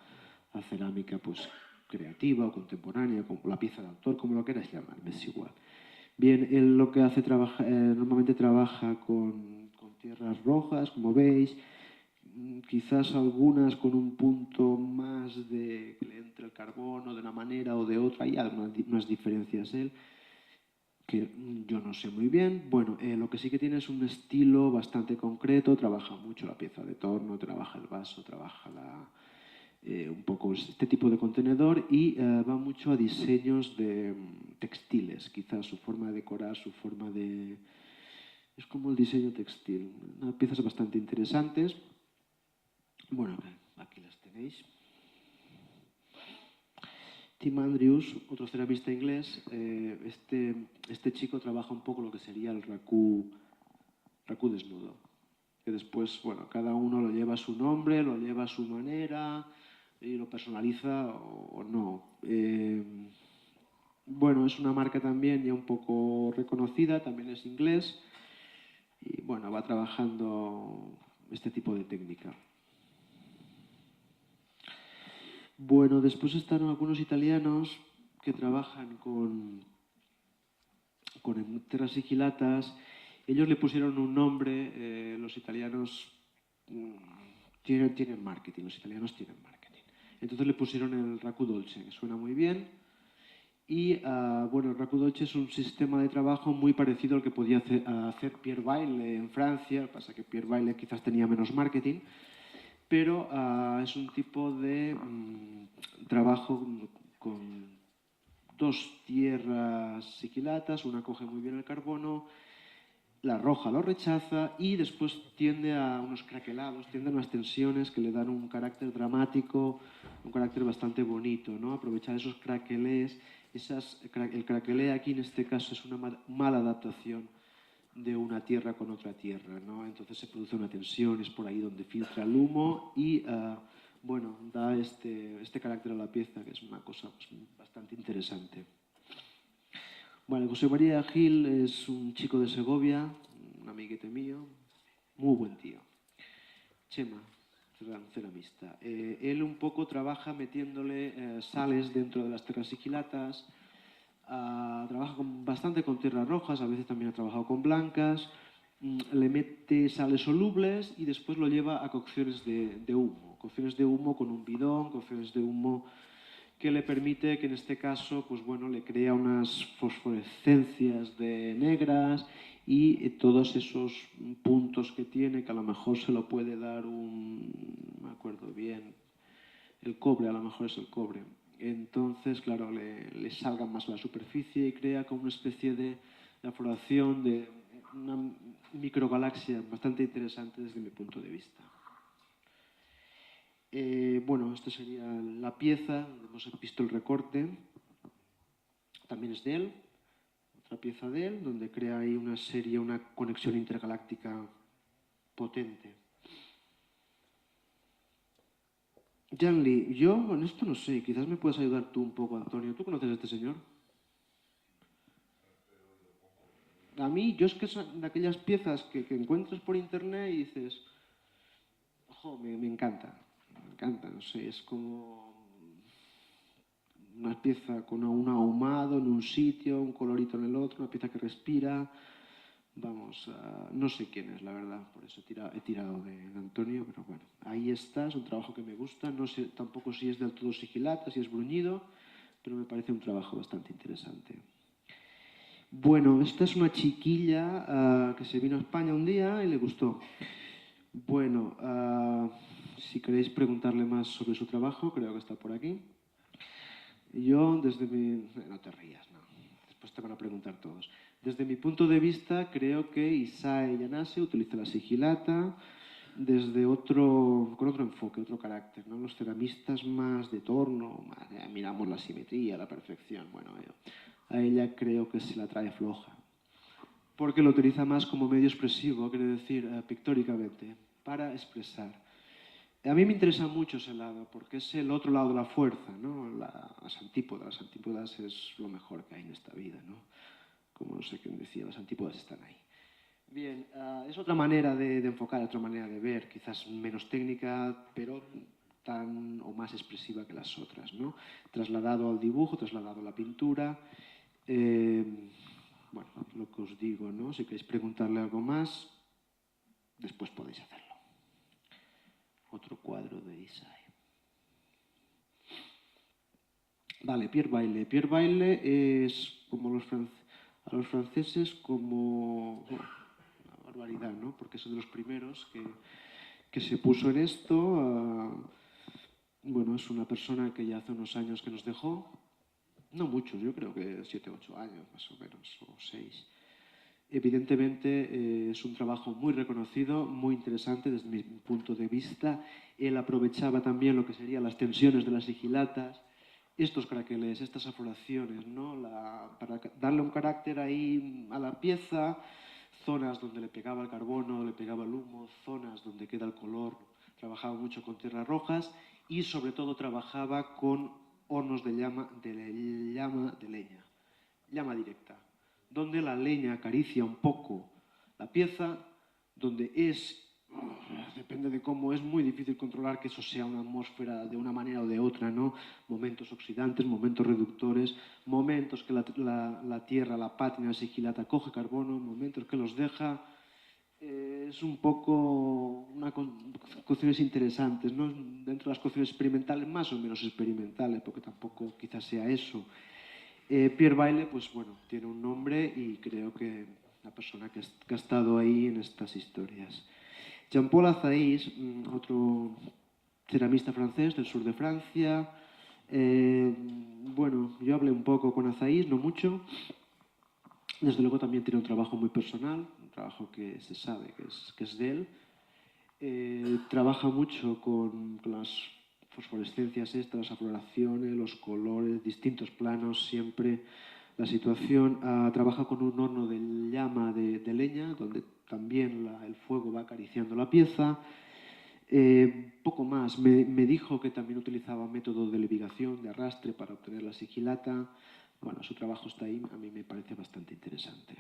a cerámica pues, creativa o contemporánea, como la pieza de autor, como lo quieras llamar, me es igual. Bien, él lo que hace, normalmente trabaja con tierras rojas, como veis, quizás algunas con un punto más de que le entre el carbono de una manera o de otra, hay unas diferencias él, que yo no sé muy bien. Bueno, lo que sí que tiene es un estilo bastante concreto, trabaja mucho la pieza de torno, trabaja el vaso, trabaja un poco este tipo de contenedor y va mucho a diseños de textiles, quizás su forma de decorar, su forma de... Es como el diseño textil, unas piezas bastante interesantes. Bueno, aquí las tenéis. Tim Andrews, otro ceramista inglés, este chico trabaja un poco lo que sería el racú desnudo, que después, bueno, cada uno lo lleva a su nombre, lo lleva a su manera y lo personaliza o no. Bueno, es una marca también ya un poco reconocida, también es inglés y bueno, va trabajando este tipo de técnica. Bueno, después están algunos italianos que trabajan con terras sigilatas. Ellos le pusieron un nombre, los italianos tienen marketing, los italianos tienen marketing. Entonces le pusieron el Raku Dolce, que suena muy bien. Y bueno, el Raku Dolce es un sistema de trabajo muy parecido al que podía hacer Pierre Bayle en Francia. Lo que pasa es que Pierre Bayle quizás tenía menos marketing, pero es un tipo de trabajo con dos tierras sigilatas, una coge muy bien el carbono, la roja lo rechaza y después tiende a unos craquelados, tiende a unas tensiones que le dan un carácter dramático, un carácter bastante bonito, ¿no? Aprovechar esos craquelés, el craquelé aquí en este caso es una mala adaptación de una tierra con otra tierra, ¿no? Entonces se produce una tensión, es por ahí donde filtra el humo y bueno, da este carácter a la pieza, que es una cosa pues, bastante interesante. Bueno, José María Gil es un chico de Segovia, un amiguete mío, muy buen tío. Chema, ceramista. Él un poco trabaja metiéndole sales dentro de las tierras sigilatas, trabaja bastante con tierras rojas, a veces también ha trabajado con blancas, le mete sales solubles y después lo lleva a cocciones de humo. Cocciones de humo con un bidón, cocciones de humo que le permite que en este caso, pues bueno, le crea unas fosforescencias de negras y todos esos puntos que tiene, que a lo mejor se lo puede dar no me acuerdo bien, el cobre, a lo mejor es el cobre. Entonces, claro, le salga más a la superficie y crea como una especie de floración de una microgalaxia bastante interesante desde mi punto de vista. Bueno, esto sería la pieza, hemos visto el recorte, también es de él, otra pieza de él, donde crea ahí una conexión intergaláctica potente. Jan Lee, yo en esto no sé, quizás me puedas ayudar tú un poco, Antonio. ¿Tú conoces a este señor? A mí, yo es que son de aquellas piezas que encuentras por internet y dices, ojo, me encanta, no sé, es como una pieza con un ahumado en un sitio, un colorito en el otro, una pieza que respira, vamos, no sé quién es, la verdad, por eso he tirado de Antonio, pero bueno, ahí está, es un trabajo que me gusta, no sé tampoco si es del todo sigilata, si es bruñido, pero me parece un trabajo bastante interesante. Bueno, esta es una chiquilla que se vino a España un día y le gustó. Bueno, si queréis preguntarle más sobre su trabajo, creo que está por aquí. Yo, desde mi... No te rías, no. Después te van a preguntar todos. Desde mi punto de vista, creo que Isai Yanase utiliza la sigilata con otro enfoque, otro carácter, ¿no? Los ceramistas más de torno, miramos la simetría, la perfección. Bueno, a ella creo que se la trae floja. Porque lo utiliza más como medio expresivo, quiere decir, pictóricamente, para expresar. A mí me interesa mucho ese lado, porque es el otro lado de la fuerza, ¿no? Las antípodas. Las antípodas es lo mejor que hay en esta vida, ¿no? Como no sé quién decía, las antípodas están ahí. Bien, es otra manera de enfocar, otra manera de ver, quizás menos técnica, pero tan o más expresiva que las otras, ¿no? Trasladado al dibujo, trasladado a la pintura. Bueno, lo que os digo, ¿no? Si queréis preguntarle algo más, después podéis hacerlo. Otro cuadro de Isai. Vale, Pierre Bayle. Pierre Bayle es como a los franceses como... Bueno, una barbaridad, ¿no? Porque es de los primeros que se puso en esto. Bueno, es una persona que ya hace unos años que nos dejó. No muchos, yo creo que 7, 8 años más o menos, o 6. Evidentemente es un trabajo muy reconocido, muy interesante desde mi punto de vista. Él aprovechaba también lo que serían las tensiones de las sigilatas, estos craqueles, estas afloraciones, ¿no? Para darle un carácter ahí a la pieza, zonas donde le pegaba el carbono, le pegaba el humo, zonas donde queda el color. Trabajaba mucho con tierras rojas y sobre todo trabajaba con hornos de llama directa, donde la leña acaricia un poco la pieza, donde depende de cómo, es muy difícil controlar que eso sea una atmósfera de una manera o de otra, ¿no? Momentos oxidantes, momentos reductores, momentos que la tierra, la pátina sigilata coge carbono, momentos que los deja. Es un poco cocciones interesantes, ¿no? Dentro de las cocciones experimentales, más o menos experimentales, porque tampoco quizás sea eso. Pierre Bayle, pues bueno, tiene un nombre y creo que la persona que ha estado ahí en estas historias. Jean-Paul Azaïs, otro ceramista francés del sur de Francia. Bueno, yo hablé un poco con Azaïs, no mucho. Desde luego también tiene un trabajo muy personal, un trabajo que se sabe que es de él. Trabaja mucho con las fosforescencias estas, las afloraciones, los colores, distintos planos, siempre la situación. Trabaja con un horno de llama de leña, donde también el fuego va acariciando la pieza. Poco más. Me dijo que también utilizaba método de levigación, de arrastre para obtener la sigilata. Bueno, su trabajo está ahí, a mí me parece bastante interesante.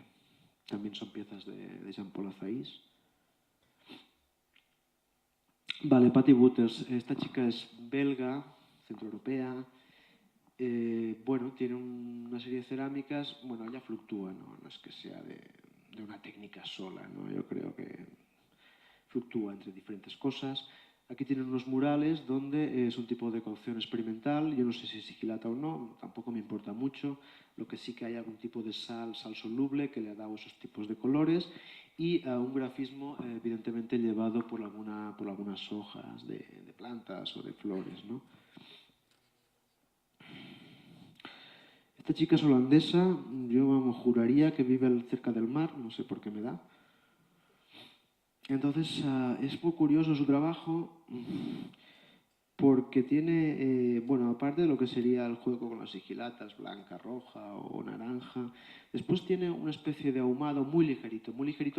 También son piezas de Jean-Paul Azaïs. Vale, Patty Butters. Esta chica es belga, centroeuropea. Bueno, tiene una serie de cerámicas. Bueno, ella fluctúa, no es que sea de una técnica sola, ¿no? Yo creo que fluctúa entre diferentes cosas. Aquí tienen unos murales donde es un tipo de cocción experimental. Yo no sé si es sigilata o no, tampoco me importa mucho. Lo que sí que hay algún tipo de sal soluble que le ha dado esos tipos de colores y un grafismo evidentemente llevado por algunas hojas de plantas o de flores, ¿no? Esta chica es holandesa, yo juraría que vive cerca del mar, no sé por qué me da. Entonces es muy curioso su trabajo porque tiene, bueno, aparte de lo que sería el juego con las sigilatas, blanca, roja o naranja, después tiene una especie de ahumado muy ligerito,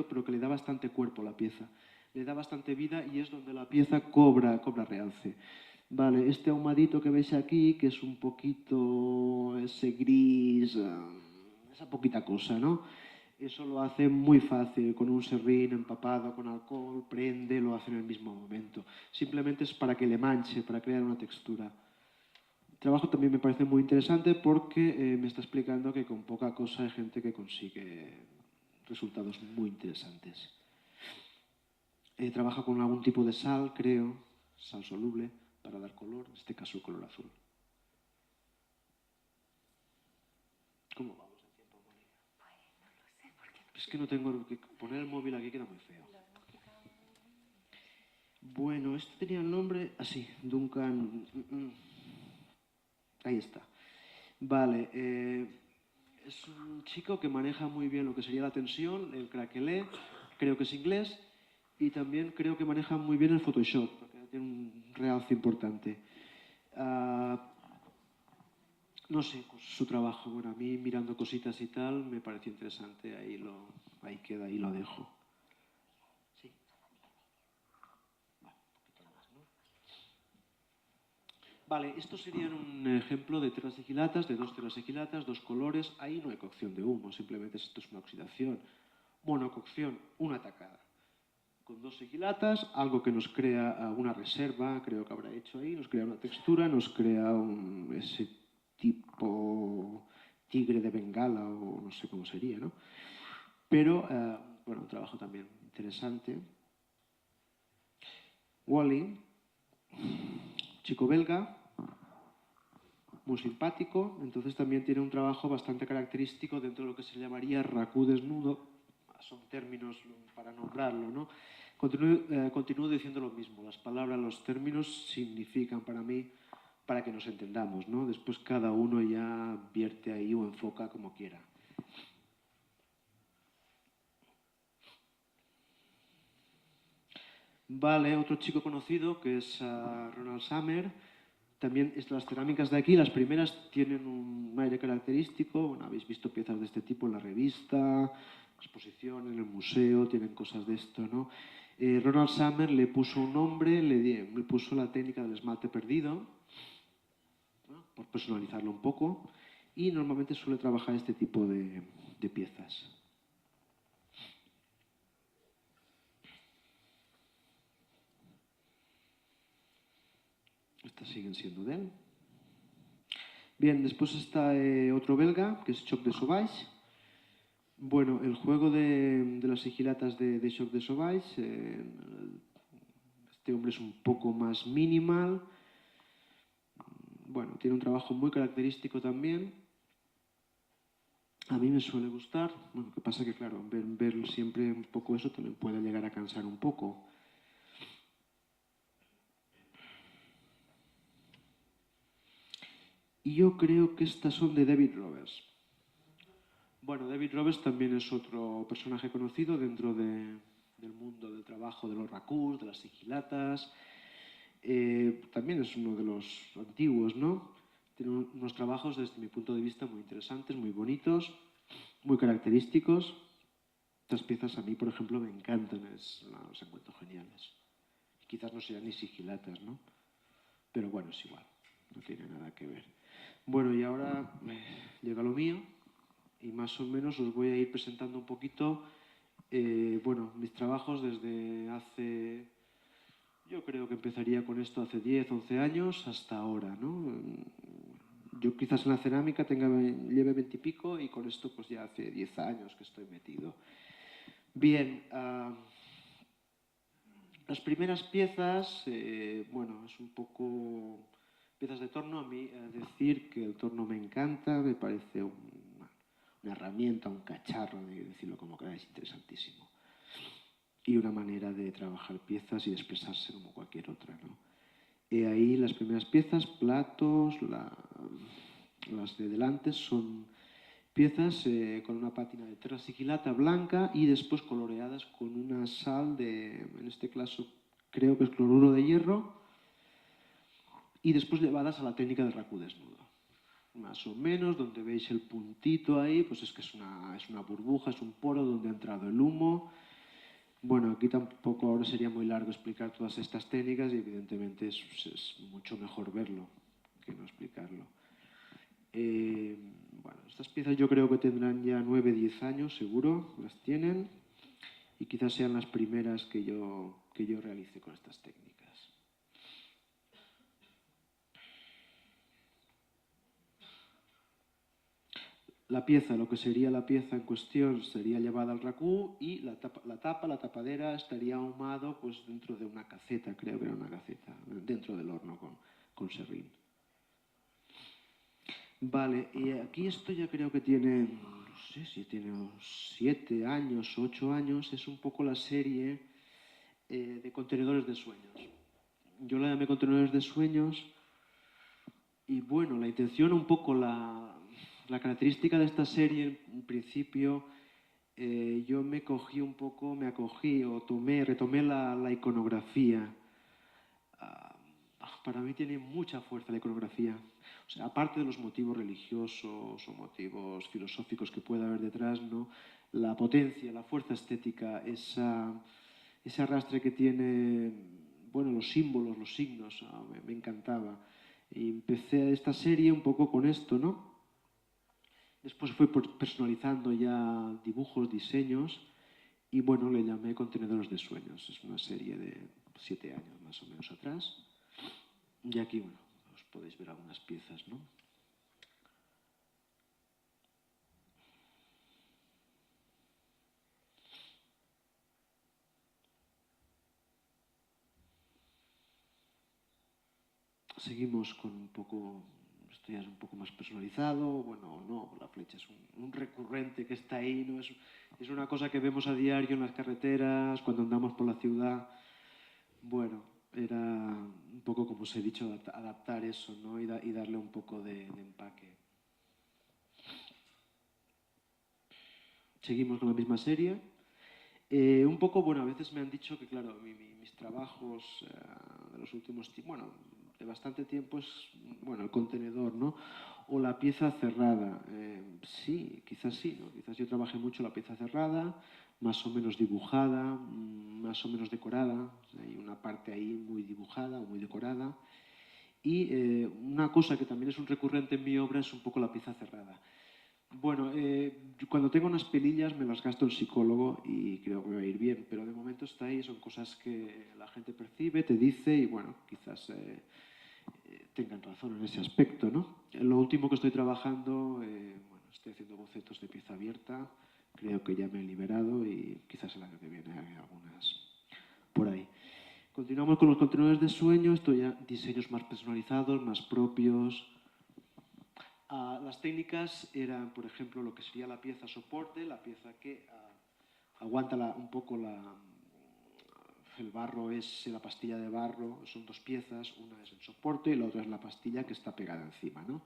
pero que le da bastante cuerpo a la pieza. Le da bastante vida y es donde la pieza cobra realce. Vale, este ahumadito que veis aquí, que es un poquito ese gris, esa poquita cosa, ¿no? Eso lo hace muy fácil, con un serrín empapado con alcohol, prende, lo hace en el mismo momento. Simplemente es para que le manche, para crear una textura. El trabajo también me parece muy interesante porque me está explicando que con poca cosa hay gente que consigue resultados muy interesantes. Trabaja con algún tipo de sal, creo, sal soluble, para dar color, en este caso el color azul. ¿Cómo vamos de tiempo, Mónica? Pues no lo sé, porque... Es que no tengo que poner el móvil aquí, queda muy feo. Bueno, este tenía el nombre así, Duncan... Ahí está. Vale, es un chico que maneja muy bien lo que sería la tensión, el craquelé, creo que es inglés, y también creo que maneja muy bien el Photoshop, porque tiene un realce importante. No sé, pues, su trabajo, bueno, a mí mirando cositas y tal me pareció interesante, ahí queda, ahí lo dejo. Sí. Vale, esto sería un ejemplo de terasequilatas, de dos terasequilatas, dos colores. Ahí no hay cocción de humo, simplemente esto es una oxidación. Monococción, una tacada. Con dos sequilatas, algo que nos crea una reserva, creo que habrá hecho ahí, nos crea una textura, nos crea ese tipo tigre de Bengala o no sé cómo sería, ¿no? Pero, bueno, un trabajo también interesante. Wally, chico belga, muy simpático, entonces también tiene un trabajo bastante característico dentro de lo que se llamaría racú desnudo, son términos para nombrarlo, ¿no? Continúo diciendo lo mismo, las palabras, los términos significan para mí, para que nos entendamos, ¿no? Después cada uno ya vierte ahí o enfoca como quiera. Vale, otro chico conocido que es Ronald Summer. También las cerámicas de aquí, las primeras tienen un aire característico. Bueno, habéis visto piezas de este tipo en la revista, exposición, en el museo, tienen cosas de esto, ¿no? Ronald Summer le puso un nombre, le puso la técnica del esmalte perdido, ¿no? Por personalizarlo un poco, y normalmente suele trabajar este tipo de piezas. Estas siguen siendo de él. Bien, después está otro belga, que es Choc de Sauvage. Bueno, el juego de las sigilatas de Choc de Sauvage, este hombre es un poco más minimal. Bueno, tiene un trabajo muy característico también. A mí me suele gustar. Bueno, lo que pasa que, claro, ver siempre un poco eso también puede llegar a cansar un poco. Y yo creo que estas son de David Roberts. Bueno, David Roberts también es otro personaje conocido dentro del mundo del trabajo de los raccoons, de las sigilatas. También es uno de los antiguos, ¿no? Tiene unos trabajos desde mi punto de vista muy interesantes, muy bonitos, muy característicos. Estas piezas a mí, por ejemplo, me encantan, los encuentro geniales. Quizás no sean ni sigilatas, ¿no? Pero bueno, es igual, no tiene nada que ver. Bueno, y ahora llega lo mío y más o menos os voy a ir presentando un poquito, bueno, mis trabajos desde hace, yo creo que empezaría con esto hace 10, 11 años hasta ahora, ¿no? Yo quizás en la cerámica lleve 20 y pico y con esto pues ya hace 10 años que estoy metido. Bien, las primeras piezas, bueno, es un poco piezas de torno. A mí decir que el torno me encanta, me parece una herramienta, un cacharro, de decirlo como queráis, interesantísimo. Y una manera de trabajar piezas y de expresarse como cualquier otra, ¿no? Ahí las primeras piezas, platos, las de delante son piezas con una pátina de terra sigilata blanca y después coloreadas con una sal en este caso creo que es cloruro de hierro, y después llevadas a la técnica del racú desnudo. Más o menos, donde veis el puntito ahí, pues es que es una burbuja, es un poro donde ha entrado el humo. Bueno, aquí tampoco ahora sería muy largo explicar todas estas técnicas y evidentemente es mucho mejor verlo que no explicarlo. Bueno, estas piezas yo creo que tendrán ya 9, 10 años, seguro, las tienen, y quizás sean las primeras que yo realice con estas técnicas. lo que sería la pieza en cuestión, sería llevada al racú y la tapadera estaría ahumado pues dentro de una caceta, creo que era una caceta, dentro del horno con serrín. Vale, y aquí esto ya creo que tiene, no sé si tiene 7 años, 8 años, es un poco la serie de contenedores de sueños. Yo la llamé contenedores de sueños y bueno, la intención, un poco la característica de esta serie, en principio, yo me acogí o retomé la iconografía. Para mí tiene mucha fuerza la iconografía. O sea, aparte de los motivos religiosos o motivos filosóficos que pueda haber detrás, ¿no? La potencia, la fuerza estética, ese arrastre que tiene, bueno, los símbolos, los signos, me encantaba. Y empecé esta serie un poco con esto, ¿no? Después fue personalizando ya dibujos, diseños, y bueno, le llamé Contenedores de Sueños. Es una serie de 7 años más o menos atrás. Y aquí, bueno, os podéis ver algunas piezas, ¿no? Seguimos con un poco, esto ya es un poco más personalizado, bueno, no, la flecha es un recurrente que está ahí, ¿no? Es una cosa que vemos a diario en las carreteras, cuando andamos por la ciudad. Bueno, era un poco, como os he dicho, adaptar eso, ¿no? Y darle un poco de empaque. Seguimos con la misma serie. Un poco, bueno, a veces me han dicho que, claro, mis trabajos de los últimos tiempos, bueno, de bastante tiempo es, bueno, el contenedor, ¿no? O la pieza cerrada. Sí, ¿no? Quizás yo trabajé mucho la pieza cerrada, más o menos dibujada, más o menos decorada. Hay una parte ahí muy dibujada o muy decorada. Y una cosa que también es un recurrente en mi obra es un poco la pieza cerrada. Bueno, cuando tengo unas pelillas me las gasto en psicólogo y creo que me va a ir bien, pero de momento está ahí, son cosas que la gente percibe, te dice y bueno, quizás tengan razón en ese aspecto, ¿no? Lo último que estoy trabajando, bueno, estoy haciendo bocetos de pieza abierta, creo que ya me he liberado y quizás el año que viene haga algunas por ahí. Continuamos con los contenedores de sueño, esto ya diseños más personalizados, más propios. Las técnicas eran, por ejemplo, lo que sería la pieza soporte, la pieza que aguanta un poco el barro, es la pastilla de barro, son dos piezas, una es el soporte y la otra es la pastilla que está pegada encima, ¿no?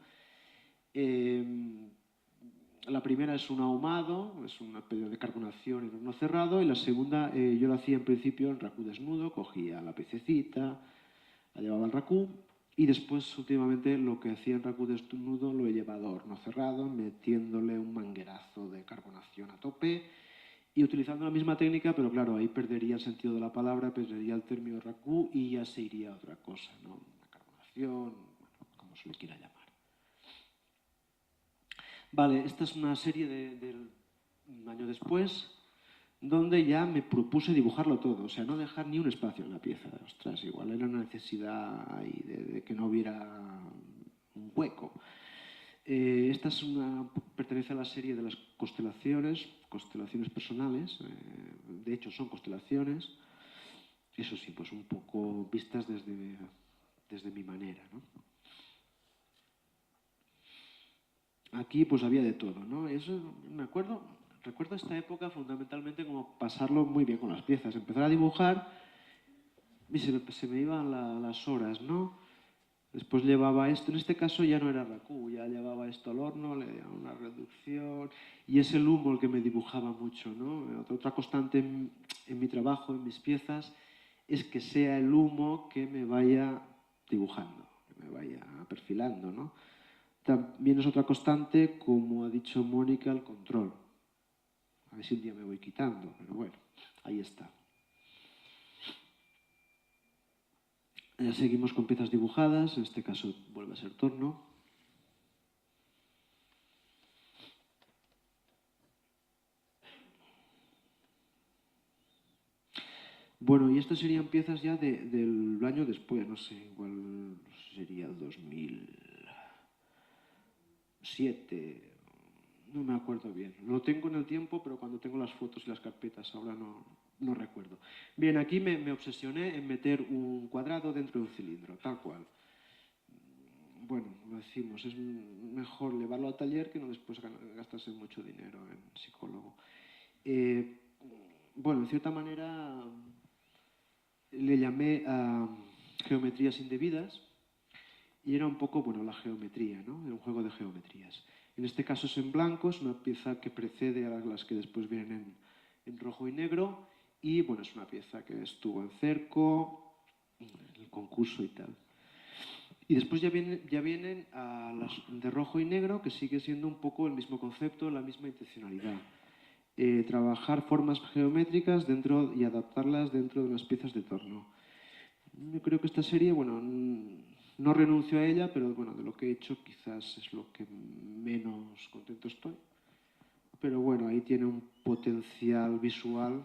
La primera es un ahumado, es un periodo de carbonación en horno cerrado, y la segunda yo la hacía en principio en racú desnudo, cogía la piececita, la llevaba al racú, y después últimamente lo que hacía en racú desnudo lo he llevado a horno cerrado, metiéndole un manguerazo de carbonación a tope y utilizando la misma técnica, pero claro, ahí perdería el sentido de la palabra, perdería el término racú y ya se iría a otra cosa, ¿no? Una carbonación, bueno, como se le quiera llamar. Vale, esta es una serie de un año después, donde ya me propuse dibujarlo todo, o sea, no dejar ni un espacio en la pieza. Ostras, igual era una necesidad ahí de que no hubiera un hueco. Pertenece a la serie de las constelaciones personales, de hecho son constelaciones, eso sí, pues un poco vistas desde mi manera, ¿no? Aquí pues había de todo, ¿no? Eso recuerdo esta época fundamentalmente como pasarlo muy bien con las piezas, empezar a dibujar y se me iban las horas, ¿no? Después llevaba esto, en este caso ya no era racú, ya llevaba esto al horno, le daba una reducción y es el humo el que me dibujaba mucho, ¿no? Otra constante en mi trabajo, en mis piezas, es que sea el humo que me vaya dibujando, que me vaya perfilando, ¿no? También es otra constante, como ha dicho Mónica, el control. A ver si un día me voy quitando, pero bueno, ahí está. Ya seguimos con piezas dibujadas, en este caso vuelve a ser torno. Bueno, y estas serían piezas ya del año después, no sé, igual sería el 2007, No me acuerdo bien. Lo tengo en el tiempo, pero cuando tengo las fotos y las carpetas ahora no recuerdo. Bien, aquí me obsesioné en meter un cuadrado dentro de un cilindro, tal cual. Bueno, lo decimos, es mejor llevarlo al taller que no después gastarse mucho dinero en psicólogo. Eh, bueno, en cierta manera le llamé a geometrías indebidas y era un poco, bueno, la geometría, ¿no? Era un juego de geometrías. En este caso es en blanco, es una pieza que precede a las que después vienen en rojo y negro y, bueno, es una pieza que estuvo en cerco, en el concurso y tal. Y después ya vienen a las de rojo y negro, que sigue siendo un poco el mismo concepto, la misma intencionalidad. Trabajar formas geométricas dentro y adaptarlas dentro de unas piezas de torno. Yo creo que esta serie, bueno, no renuncio a ella, pero bueno, de lo que he hecho quizás es lo que menos contento estoy. Pero bueno, ahí tiene un potencial visual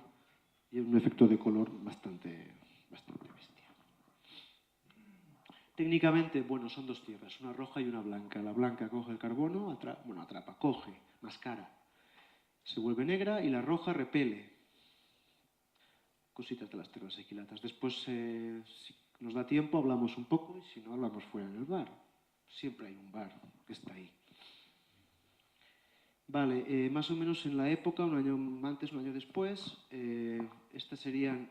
y un efecto de color bastante bestia. Técnicamente, bueno, son dos tierras, una roja y una blanca. La blanca coge el carbono, atrapa, coge, mascara. Se vuelve negra y la roja repele. Cositas de las tierras equilatas. Después, si nos da tiempo, hablamos un poco y si no, hablamos fuera en el bar. Siempre hay un bar que está ahí. Vale, más o menos en la época, un año antes, un año después, estas serían,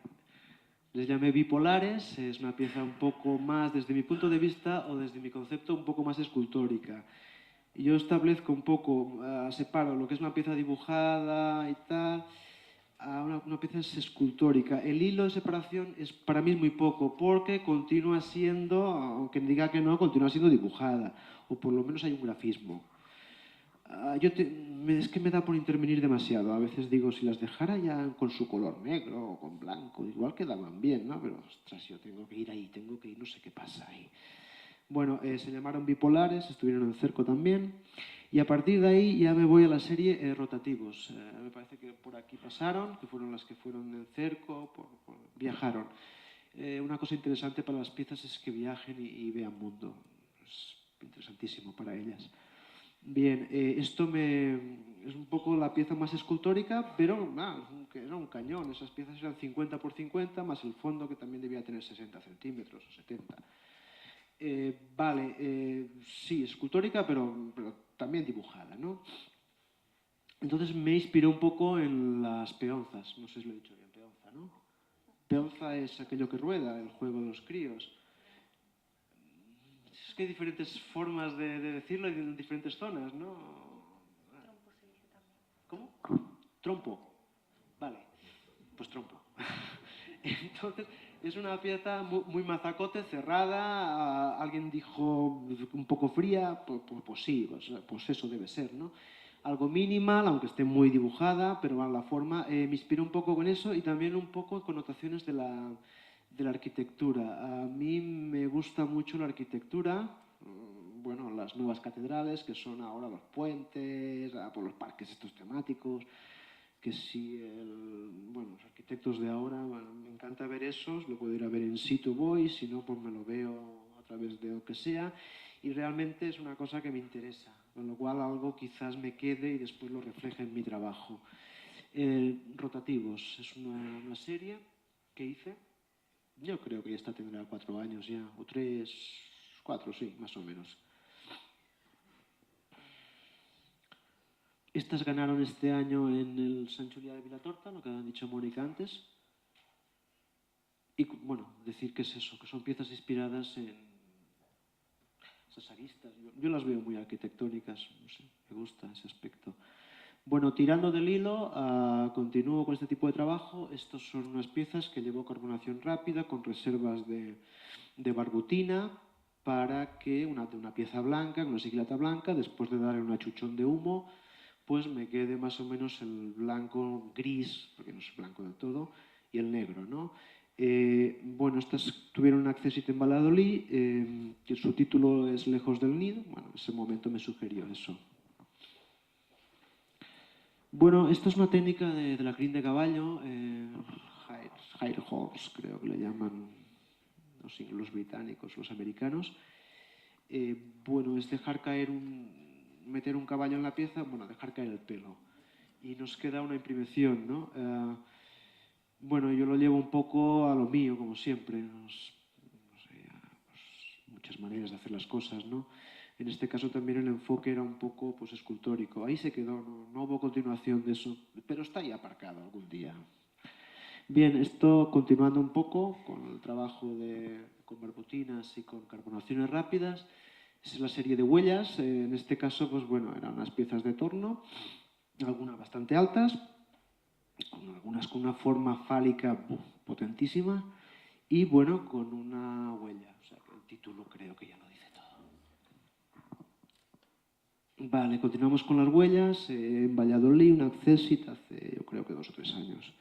les llamé bipolares, es una pieza un poco más, desde mi punto de vista o desde mi concepto, un poco más escultórica. Yo establezco un poco, separo lo que es una pieza dibujada y tal, a una pieza escultórica. El hilo de separación es para mí es muy poco, porque continúa siendo, aunque diga que no, continúa siendo dibujada, o por lo menos hay un grafismo. Es que me da por intervenir demasiado. A veces digo, si las dejara ya con su color negro o con blanco, igual quedaban bien, ¿no? Pero, ostras, yo tengo que ir ahí, tengo que ir, no sé qué pasa ahí. Bueno, se llamaron bipolares, estuvieron en cerco también. Y a partir de ahí ya me voy a la serie rotativos. Me parece que por aquí pasaron, que fueron las que fueron en cerco, viajaron. Una cosa interesante para las piezas es que viajen y vean mundo. Es interesantísimo para ellas. Bien, esto es un poco la pieza más escultórica, pero era un cañón. Esas piezas eran 50 por 50, más el fondo que también debía tener 60 centímetros o 70. Vale, sí, escultórica, pero también dibujada, ¿no? Entonces me inspiré un poco en las peonzas. No sé si lo he dicho bien, peonza, ¿no? Peonza es aquello que rueda, el juego de los críos. Es que hay diferentes formas de decirlo y en diferentes zonas, ¿no? Trompo se dice también. ¿Cómo? Trompo. Vale, pues trompo. Entonces, es una pieza muy mazacote, cerrada. Alguien dijo un poco fría, pues sí, pues eso debe ser, ¿no? Algo minimal, aunque esté muy dibujada, pero la forma me inspira un poco con eso y también un poco connotaciones de la arquitectura. A mí me gusta mucho la arquitectura, bueno, las nuevas catedrales, que son ahora los puentes, por los parques estos temáticos, que si bueno, los arquitectos de ahora, bueno, me encanta ver esos, lo puedo ir a ver in situ voy, si no, pues me lo veo a través de lo que sea, y realmente es una cosa que me interesa, con lo cual algo quizás me quede y después lo refleje en mi trabajo. Rotativos, es una serie que hice, yo creo que esta tendrá 4 años ya, o 3, 4, sí, más o menos. Estas ganaron este año en el Sant Julià de Vilatorta, lo que ha dicho Mónica antes. Y bueno, decir que es eso, que son piezas inspiradas en esas aristas. Yo las veo muy arquitectónicas, no sé, me gusta ese aspecto. Bueno, tirando del hilo, continúo con este tipo de trabajo. Estos son unas piezas que llevo carbonación rápida con reservas de barbutina para que una pieza blanca, una siquilata blanca, después de darle un achuchón de humo, pues me quede más o menos el blanco gris, porque no es blanco del todo, y el negro, ¿no? Bueno, estas tuvieron un accésit en Valladolid, que su título es Lejos del Nido. Bueno, en ese momento me sugirió eso. Bueno, esto es una técnica de la crin de caballo, high horse, creo que le llaman los británicos, los americanos. Bueno, es dejar caer meter un caballo en la pieza, bueno, dejar caer el pelo. Y nos queda una imprimación, ¿no? Bueno, yo lo llevo un poco a lo mío, como siempre. No sé, pues, muchas maneras de hacer las cosas, ¿no? En este caso también el enfoque era un poco pues, escultórico. Ahí se quedó, no hubo continuación de eso, pero está ahí aparcado algún día. Bien, esto continuando un poco con el trabajo con barbotinas y con carbonaciones rápidas. Es la serie de huellas. En este caso, pues bueno, eran unas piezas de torno, algunas bastante altas, algunas con una forma fálica potentísima y bueno, con una huella. O sea, que el título creo que ya lo dice todo. Vale, continuamos con las huellas. En Valladolid, un Accessit hace yo creo que 2 o 3 años.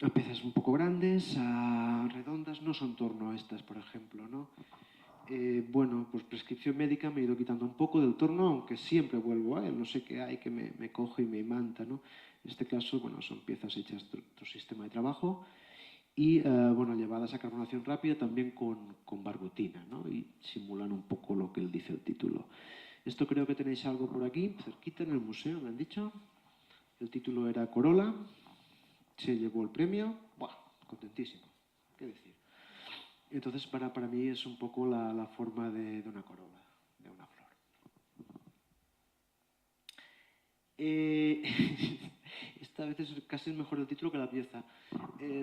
A piezas un poco grandes, a redondas, no son torno a estas, por ejemplo, ¿no? Bueno, pues prescripción médica me he ido quitando un poco del torno, aunque siempre vuelvo a él, no sé qué hay que me coge y me imanta, ¿no? En este caso, bueno, son piezas hechas de otro sistema de trabajo y, bueno, llevadas a carbonación rápida también con barbotina, ¿no? Y simulan un poco lo que él dice el título. Esto creo que tenéis algo por aquí, cerquita en el museo, me han dicho. El título era Corolla. Se llevó el premio, ¡buah! Contentísimo, qué decir. Entonces, para mí es un poco la forma de una corola, de una flor. Esta vez es casi mejor el título que la pieza.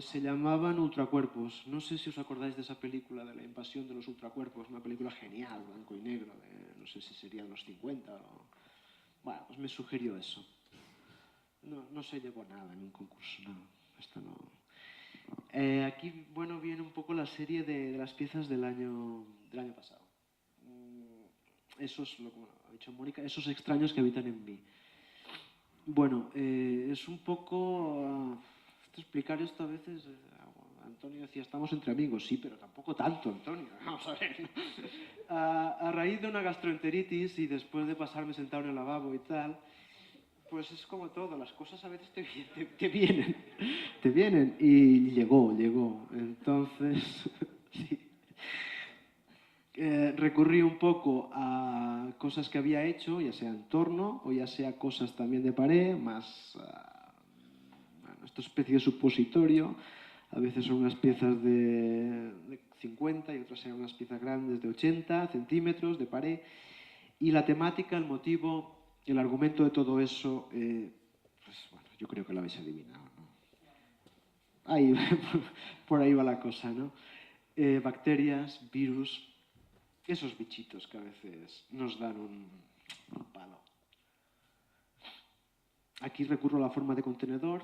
Se llamaban Ultracuerpos. No sé si os acordáis de esa película, de la invasión de los ultracuerpos, una película genial, blanco y negro, no sé si serían los 50 o... Bueno, pues me sugirió eso. No se llevó nada en un concurso, no. Esto no... aquí, bueno, viene un poco la serie de las piezas del año pasado. Esos, como ha dicho Mónica, esos extraños que habitan en mí. Bueno, es un poco... explicar esto a veces... Antonio decía, estamos entre amigos. Sí, pero tampoco tanto, Antonio. Vamos a ver. A raíz de una gastroenteritis y después de pasarme sentado en el lavabo y tal... Pues es como todo, las cosas a veces te vienen. Y llegó. Entonces, sí. Recurrí un poco a cosas que había hecho, ya sea en torno o ya sea cosas también de pared, más bueno, esta especie de supositorio. A veces son unas piezas de 50 y otras eran unas piezas grandes de 80 centímetros de pared. Y la temática, el motivo, el argumento de todo eso, pues bueno, yo creo que lo habéis adivinado, ¿no? Ahí, por ahí va la cosa, ¿no? Bacterias, virus, esos bichitos que a veces nos dan un palo. Aquí recurro a la forma de contenedor,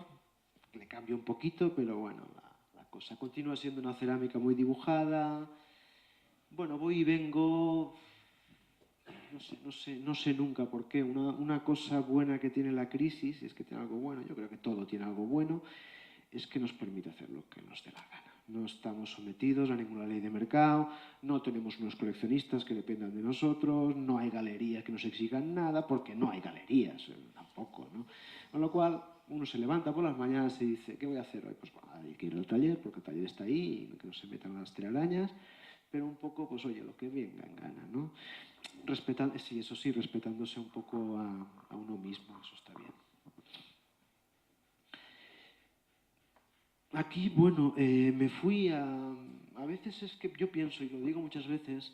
le cambio un poquito, pero bueno, la cosa continúa siendo una cerámica muy dibujada. Bueno, voy y vengo... No sé nunca por qué. Una cosa buena que tiene la crisis, es que tiene algo bueno, yo creo que todo tiene algo bueno, es que nos permite hacer lo que nos dé la gana. No estamos sometidos a ninguna ley de mercado, no tenemos unos coleccionistas que dependan de nosotros, no hay galerías que nos exijan nada, porque no hay galerías tampoco, ¿no? Con lo cual, uno se levanta por las mañanas y dice, ¿qué voy a hacer hoy? Pues bueno, hay que ir al taller, porque el taller está ahí, y que no se metan las telarañas, pero un poco, pues oye, lo que venga en gana, ¿no? Sí, eso sí, respetándose un poco a uno mismo, eso está bien. Aquí, bueno, me fui a veces es que yo pienso, y lo digo muchas veces,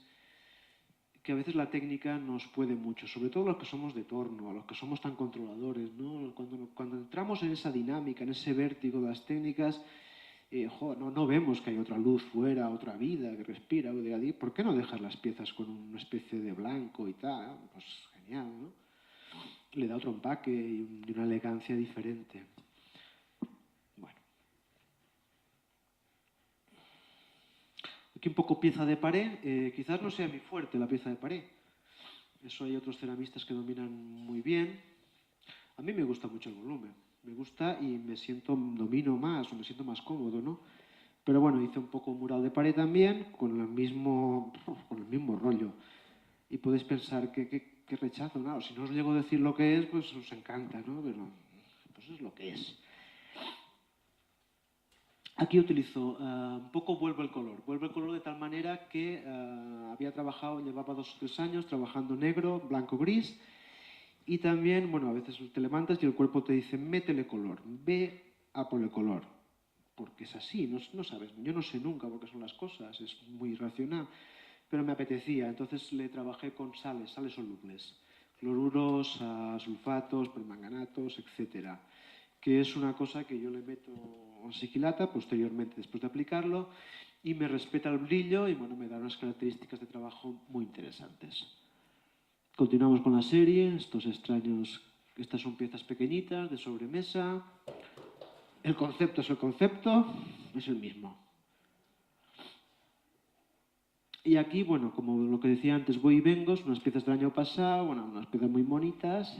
que a veces la técnica nos puede mucho, sobre todo los que somos de torno, a los que somos tan controladores, ¿no? Cuando entramos en esa dinámica, en ese vértigo de las técnicas, no vemos que hay otra luz fuera, otra vida que respira. ¿Por qué no dejas las piezas con una especie de blanco y tal? Pues genial, ¿no? Le da otro empaque y una elegancia diferente. Bueno. Aquí un poco pieza de pared. Quizás no sea mi fuerte la pieza de pared. Eso hay otros ceramistas que dominan muy bien. A mí me gusta mucho el volumen. Me gusta y domino más o me siento más cómodo, ¿no? Pero bueno, hice un poco un mural de pared también con el mismo rollo. Y podéis pensar que rechazo, claro. Si no os llego a decir lo que es, pues os encanta, ¿no? Pero pues es lo que es. Aquí utilizo un poco vuelvo el color. Vuelvo el color de tal manera que había trabajado, llevaba 2 o 3 años trabajando negro, blanco, gris. Y también, bueno, a veces te levantas y el cuerpo te dice, métele color, ve a por el color. Porque es así, no sabes, yo no sé nunca por qué son las cosas, es muy irracional. Pero me apetecía, entonces le trabajé con sales solubles, cloruros, sulfatos, permanganatos, etcétera, que es una cosa que yo le meto en sigilata posteriormente después de aplicarlo y me respeta el brillo y bueno, me da unas características de trabajo muy interesantes. Continuamos con la serie, estos extraños, estas son piezas pequeñitas de sobremesa. El concepto es el concepto, es el mismo. Y aquí, bueno, como lo que decía antes, voy y vengo, unas piezas del año pasado, bueno, unas piezas muy bonitas,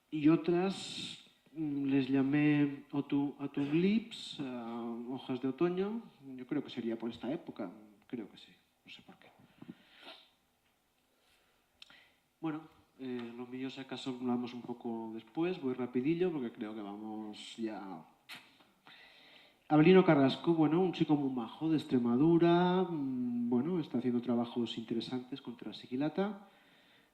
y otras les llamé Autumn Leaves, hojas de otoño. Yo creo que sería por esta época, creo que sí, no sé por qué. Bueno, lo mío si acaso hablamos un poco después, voy rapidillo porque creo que vamos ya. Abelino Carrasco, bueno, un chico muy majo de Extremadura, bueno, está haciendo trabajos interesantes contra la sigilata.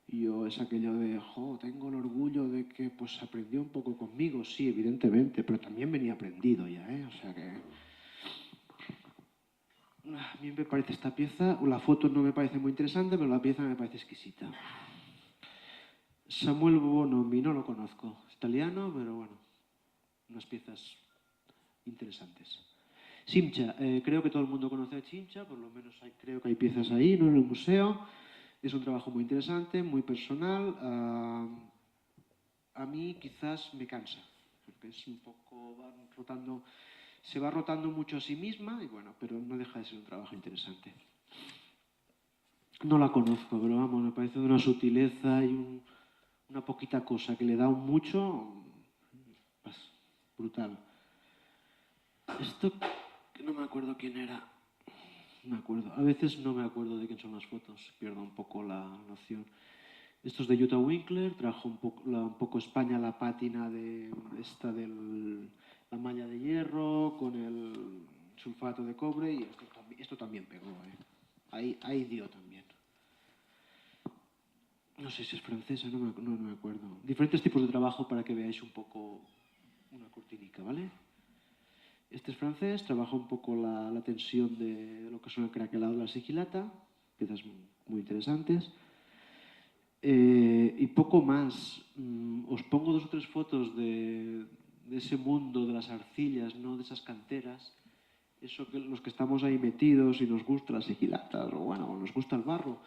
Yo es aquello de, tengo el orgullo de que pues aprendió un poco conmigo, sí, evidentemente, pero también venía aprendido ya, o sea que... A mí me parece esta pieza, la foto no me parece muy interesante, pero la pieza me parece exquisita. Samuel Bonomi, no lo conozco, es italiano, pero bueno, unas piezas interesantes. Simcha, creo que todo el mundo conoce a Simcha, por lo menos creo que hay piezas ahí, ¿no? En el museo. Es un trabajo muy interesante, muy personal. A mí quizás me cansa, porque es un poco, se va rotando mucho a sí misma, y bueno, pero no deja de ser un trabajo interesante. No la conozco, pero vamos, me parece de una sutileza y una poquita cosa que le da un mucho, pues, brutal. Esto, que no me acuerdo quién era. No me acuerdo. A veces no me acuerdo de quién son las fotos, pierdo un poco la noción. Esto es de Jutta Winkler, trajo un poco España la pátina de la malla de hierro con el sulfato de cobre y esto también pegó. Ahí dio también. No sé si es francesa, no me acuerdo. Diferentes tipos de trabajo para que veáis un poco una cortinica, ¿vale? Este es francés, trabaja un poco la tensión de lo que son el craquelado de la sigilata, piezas muy interesantes. Y poco más. Os pongo 2 o 3 fotos de ese mundo de las arcillas, ¿no? De esas canteras. Eso que los que estamos ahí metidos y nos gusta las sigilatas, o bueno, nos gusta el barro,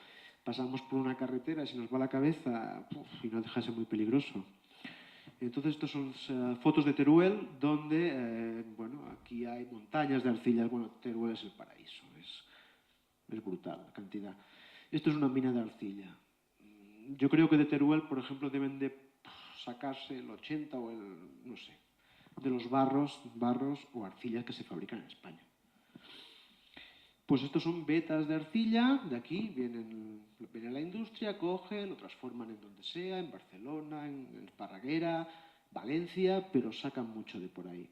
pasamos por una carretera y se nos va la cabeza y no deja de ser muy peligroso. Entonces, estos son fotos de Teruel, donde, bueno, aquí hay montañas de arcillas. Bueno, Teruel es el paraíso, es brutal la cantidad. Esto es una mina de arcilla. Yo creo que de Teruel, por ejemplo, deben de sacarse el 80 o no sé, de los barros o arcillas que se fabrican en España. Pues estos son vetas de arcilla, de aquí, viene la industria, coge, lo transforman en donde sea, en Barcelona, en Esparraguera, Valencia, pero sacan mucho de por ahí.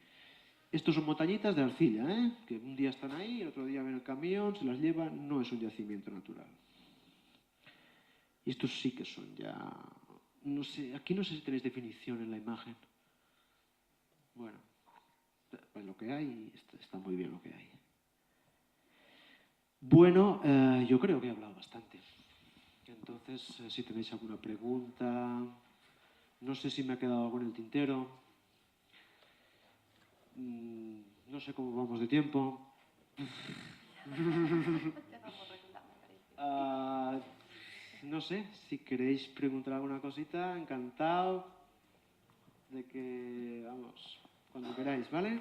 Estos son montañitas de arcilla, que un día están ahí, el otro día viene el camión, se las lleva, no es un yacimiento natural. Y estos sí que son ya... No sé, aquí no sé si tenéis definición en la imagen. Bueno, pues lo que hay, está muy bien lo que hay. Bueno, yo creo que he hablado bastante. Entonces, si tenéis alguna pregunta... No sé si me ha quedado algo en el tintero. No sé cómo vamos de tiempo. No sé, si queréis preguntar alguna cosita, encantado de que, vamos, cuando queráis, ¿vale?